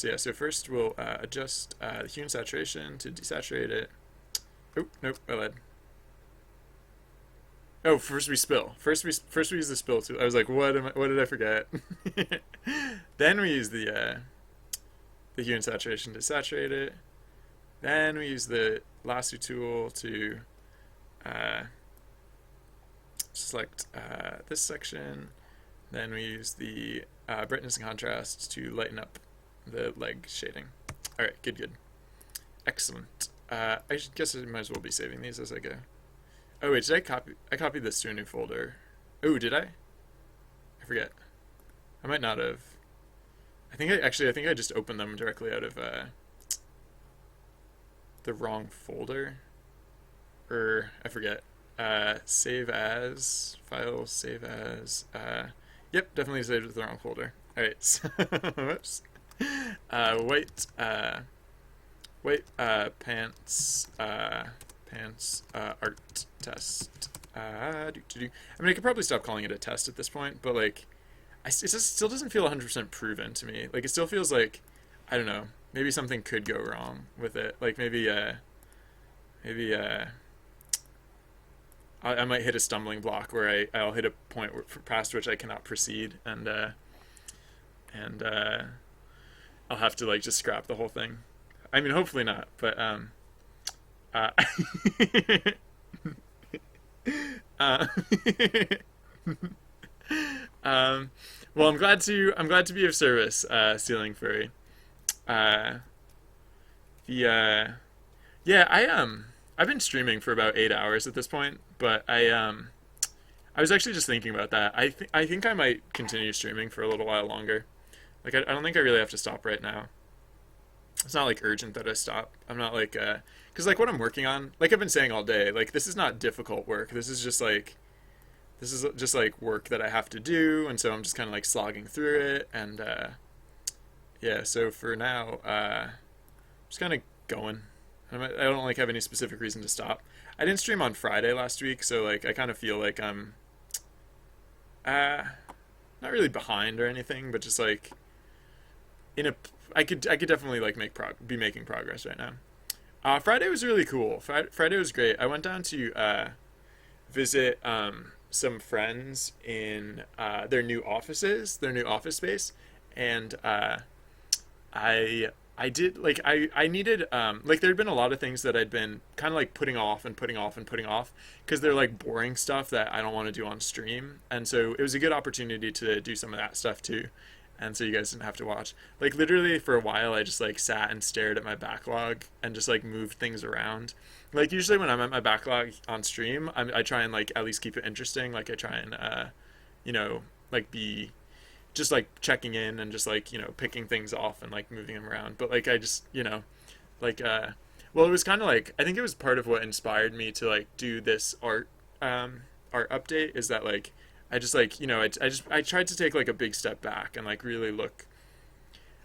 yeah, so first we'll adjust the hue and saturation to desaturate it. Oh, nope, I lied. Oh, first we spill. First we use the spill tool. I was like, what did I forget? Then we use the hue and saturation to saturate it. Then we use the lasso tool to uh, select this section. Then we use the brightness and contrast to lighten up the leg shading. All right, good. Excellent. I guess I might as well be saving these as I go. Oh wait, did I copy? I copied this to a new folder. Oh, did I? I forget. I might not have. I think I just opened them directly out of the wrong folder. Or I forget. Save as file. Save as. Yep, definitely saved with the wrong folder. All right. So, whoops. White. White pants art test. I mean, I could probably stop calling it a test at this point, but like, it just still doesn't feel 100% proven to me. Like, it still feels like, I don't know, maybe something could go wrong with it. Like maybe I might hit a stumbling block where I'll hit a point past which I cannot proceed, and I'll have to like just scrap the whole thing. I mean, hopefully not, but uh, uh, well, I'm glad to be of service, Ceiling Furry. Uh, the Yeah, I've been streaming for about 8 hours at this point, but I was actually just thinking about that. I think I might continue streaming for a little while longer. Like I don't think I really have to stop right now. It's not like urgent that I stop. I'm not like because like what I'm working on, like I've been saying all day, like this is not difficult work. This is just like work that I have to do, and so I'm just kind of like slogging through it. And yeah, so for now, just kind of going. I don't like have any specific reason to stop. I didn't stream on Friday last week, so like I kind of feel like I'm uh not really behind or anything, but just like in a I could definitely like be making progress right now. Friday was really cool. Friday was great. I went down to visit some friends in their new office space, and I did like I needed like there'd been a lot of things that I'd been kind of like putting off and putting off and putting off because they're like boring stuff that I don't want to do on stream, and so it was a good opportunity to do some of that stuff too, and so you guys didn't have to watch. Like literally for a while I just like sat and stared at my backlog and just like moved things around. Like usually when I'm at my backlog on stream, I try and like at least keep it interesting. Like I try and you know, like be just like checking in and just like picking things off and like moving them around. But like I just like well, it was kind of like I think it was part of what inspired me to like do this art update is that like I just like I tried to take like a big step back and like really look.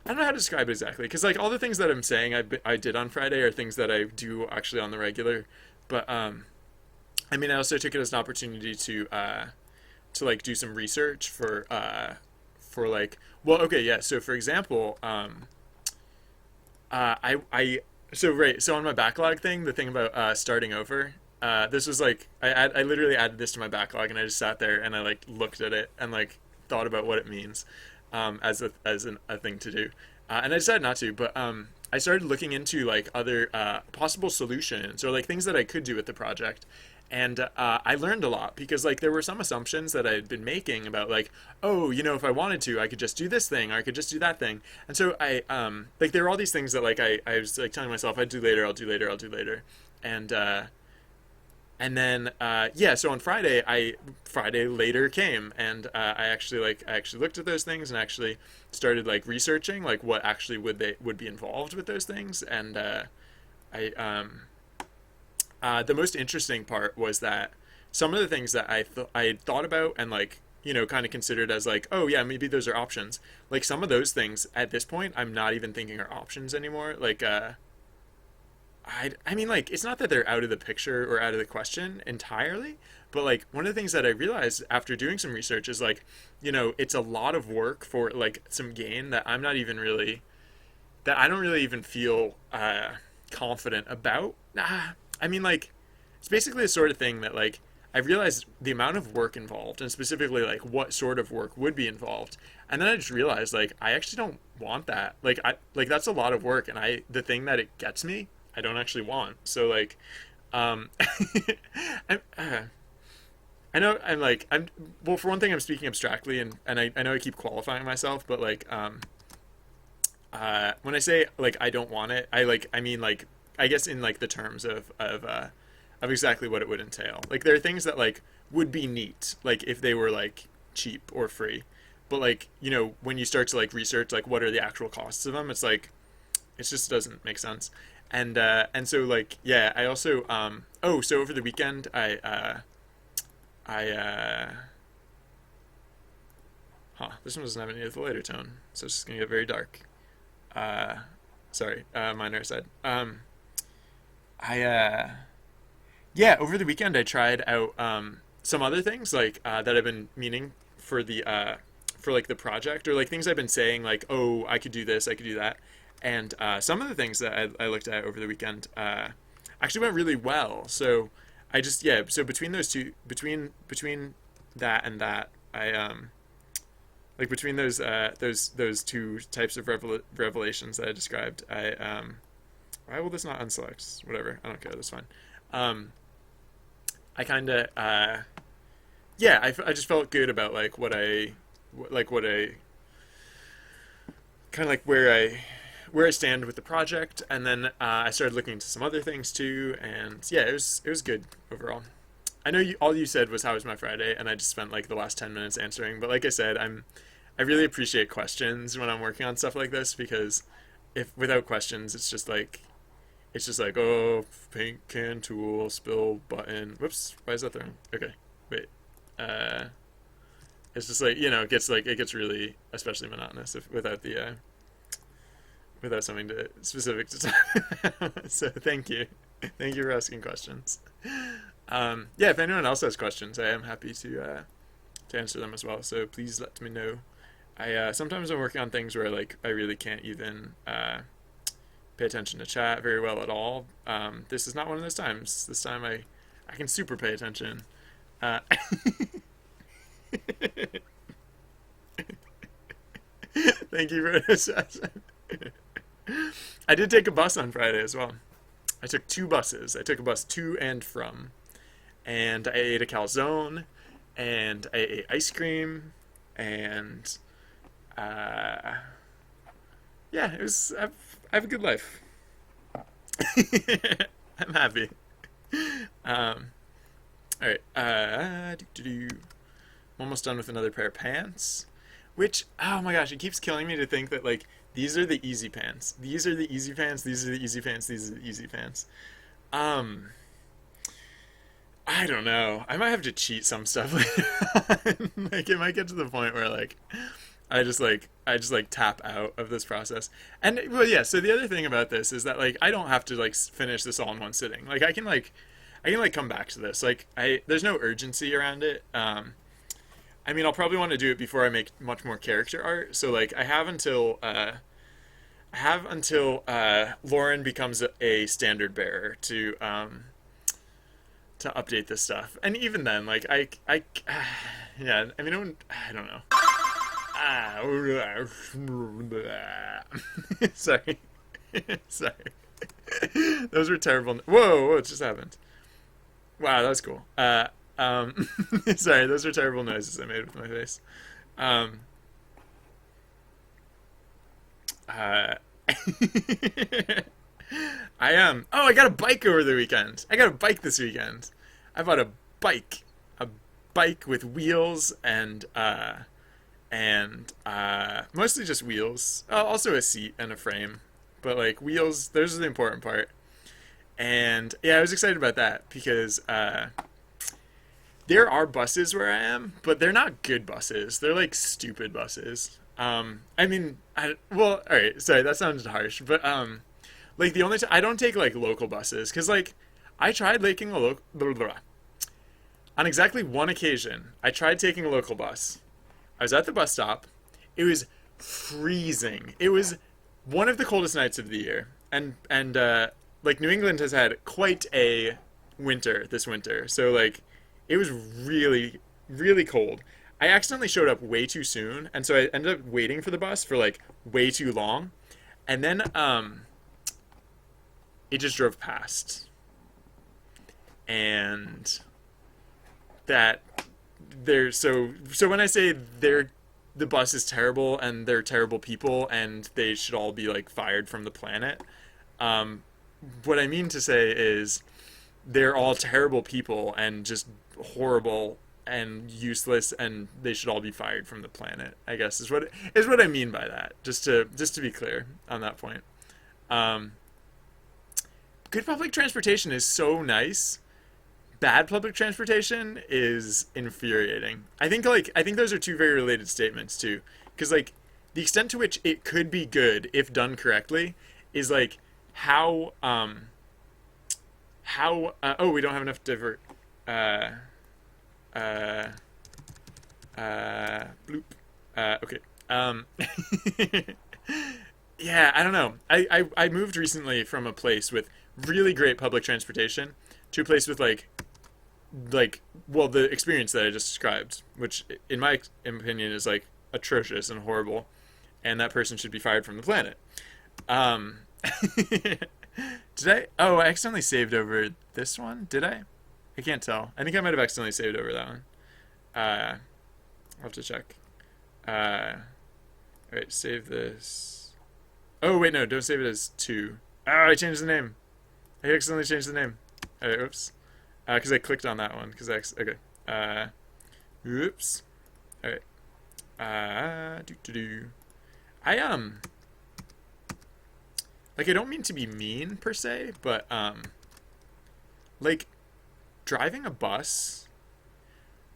I don't know how to describe it exactly because like all the things that I'm saying I did on Friday are things that I do actually on the regular, but I mean I also took it as an opportunity to like do some research for like well okay yeah so for example I so right so on my backlog thing the thing about starting over this was like I literally added this to my backlog and I just sat there and I like looked at it and like thought about what it means a thing to do and I decided not to but I started looking into like other possible solutions or like things that I could do with the project and I learned a lot because like there were some assumptions that I had been making about like oh you know if I wanted to I could just do this thing or I could just do that thing and so I like there were all these things that like I was like telling myself I'd do later I'll do later and and then yeah so on Friday later came and I actually looked at those things and actually started like researching like what actually would be involved with those things and I the most interesting part was that some of the things that I had thought about and like you know kind of considered as like oh yeah maybe those are options like some of those things at this point I'm not even thinking are options anymore like I mean like it's not that they're out of the picture or out of the question entirely but like one of the things that I realized after doing some research is like you know it's a lot of work for like some gain that I'm not even really that I don't really even feel confident about. I mean, like, it's basically the sort of thing that, like, I realized the amount of work involved, and specifically, like, what sort of work would be involved. And then I just realized, like, I actually don't want that. Like, that's a lot of work, and the thing that it gets me, I don't actually want. So, like, um, I, I know well, for one thing, I'm speaking abstractly, and I know I keep qualifying myself, but, like, when I say like I don't want it, I mean like I guess in like the terms of exactly what it would entail. Like there are things that like would be neat, like if they were like cheap or free, but like you know when you start to like research like what are the actual costs of them, it's like it just doesn't make sense. And so like yeah, I also oh so over the weekend I this one doesn't have any of the later tone, so it's just gonna get very dark. Uh, sorry, minor aside. I yeah, over the weekend I tried out some other things like that I've been meaning for like the project or like things I've been saying like oh I could do this I could do that and some of the things that I looked at over the weekend actually went really well. So I just yeah so between those two between that and that I like between those two types of revelations that I described, I why will this not unselect? Whatever, I don't care. That's fine. Um, I kind of yeah, I just felt good about like what I kind of like where I stand with the project, and then I started looking into some other things too, and yeah, it was good overall. I know all you said was how was my Friday, and I just spent like the last 10 minutes answering. But like I said, I really appreciate questions when I'm working on stuff like this because if without questions, it's just like oh paint can tool spill button. Whoops, why is that there? Okay, wait. Uh, it's just like you know it gets really especially monotonous if without the without something to specific to talk. So thank you for asking questions. Yeah, if anyone else has questions, I am happy to answer them as well. So please let me know. I sometimes I'm working on things where like I really can't even pay attention to chat very well at all. This is not one of those times. This time I can super pay attention. Uh, thank you for assessing. I did take a bus on Friday as well. I took two buses. I took a bus to and from, and I ate a calzone, and I ate ice cream, and uh, yeah, it was. I have a good life. I'm happy. Um, all right. I'm almost done with another pair of pants. Which, oh my gosh, it keeps killing me to think that like these are the easy pants. These are the easy pants. These are the easy pants. These are the easy pants. Um, I don't know. I might have to cheat some stuff later on. Like it might get to the point where like I just like tap out of this process. And well, yeah. So the other thing about this is that like I don't have to like finish this all in one sitting. Like I can come back to this. Like there's no urgency around it. I mean, I'll probably want to do it before I make much more character art. So like I have until Lauren becomes a standard bearer to update this stuff. And even then, like yeah. I mean, I don't know. Sorry. Sorry. Those were terrible. Whoa, what just happened? Wow, that was cool. Sorry, those are terrible noises I made with my face. Um, uh, I am. Oh, I got a bike over the weekend. I got a bike this weekend. I bought bike, a bike with wheels and mostly just wheels. Also a seat and a frame, but like wheels. Those are the important part. And yeah, I was excited about that because there are buses where I am, but they're not good buses. They're like stupid buses. I mean, well, all right. Sorry, that sounded harsh, but like the only I don't take like local buses because like I tried taking a local on exactly one occasion. I tried taking a local bus. I was at the bus stop. It was freezing. It was one of the coldest nights of the year, and like New England has had quite a winter this winter. So like it was really really cold. I accidentally showed up way too soon, and so I ended up waiting for the bus for like way too long, and then it just drove past, and that so when I say the bus is terrible and they're terrible people and they should all be like fired from the planet, um, what I mean to say is they're all terrible people and just horrible and useless and they should all be fired from the planet, I guess is what I mean by that, just to be clear on that point. um, Good public transportation is so nice. Bad public transportation is infuriating. I think those are two very related statements too, because like the extent to which it could be good if done correctly is like how oh, we don't have enough divert uh uh bloop okay. um yeah, I don't know. I moved recently from a place with really great public transportation to a place with well, the experience that I just described, which in my opinion is like atrocious and horrible, and that person should be fired from the planet. Um, did I? Oh, I accidentally saved over this one. Did I? I can't tell. I think I might have accidentally saved over that one. I'll have to check. All right, save this. Oh wait, no, don't save it as two. Oh, I changed the name. I accidentally changed the name. All right, oops. Because I clicked on that one. Okay. Uh, oops. All right. Do do do. I like I don't mean to be mean per se, but like driving a bus.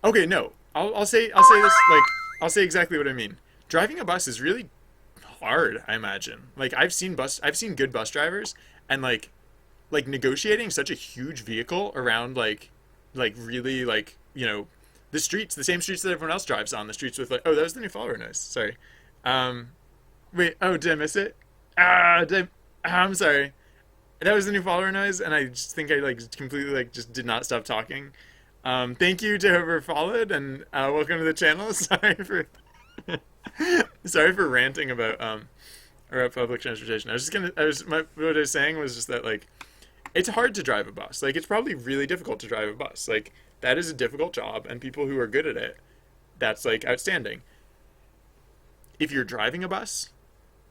Okay, no. I'll say this like I'll say exactly what I mean. Driving a bus is really hard, I imagine. Like I've seen good bus drivers and like negotiating such a huge vehicle around like really like the same streets that everyone else drives on, the streets with like, oh, that was the new follower noise, sorry. um Wait, oh, did I miss it? I'm sorry. That was the new follower noise, and I just think I like completely like just did not stop talking. Thank you to whoever followed, and welcome to the channel. Sorry for ranting about public transportation. What I was saying was just that like it's hard to drive a bus. Like it's probably really difficult to drive a bus. Like that is a difficult job, and people who are good at it, that's like outstanding. If you're driving a bus,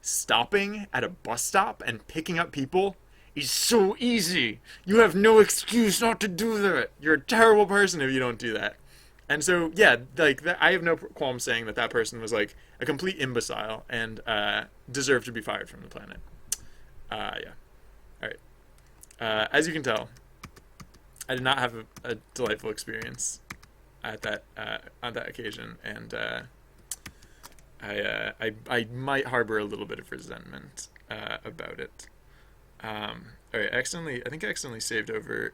stopping at a bus stop and picking up people is so easy. You have no excuse not to do that. You're a terrible person if you don't do that. And so, yeah, like that, I have no qualm saying that that person was like a complete imbecile and deserved to be fired from the planet. Yeah. All right. As you can tell, I did not have a delightful experience at that on that occasion, and I might harbor a little bit of resentment about it. All right, I think I accidentally saved over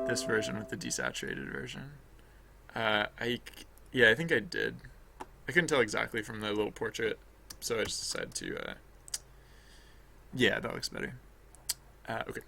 this version with the desaturated version. I yeah, I think I did. I couldn't tell exactly from the little portrait, so I just decided to yeah, that looks better. Okay.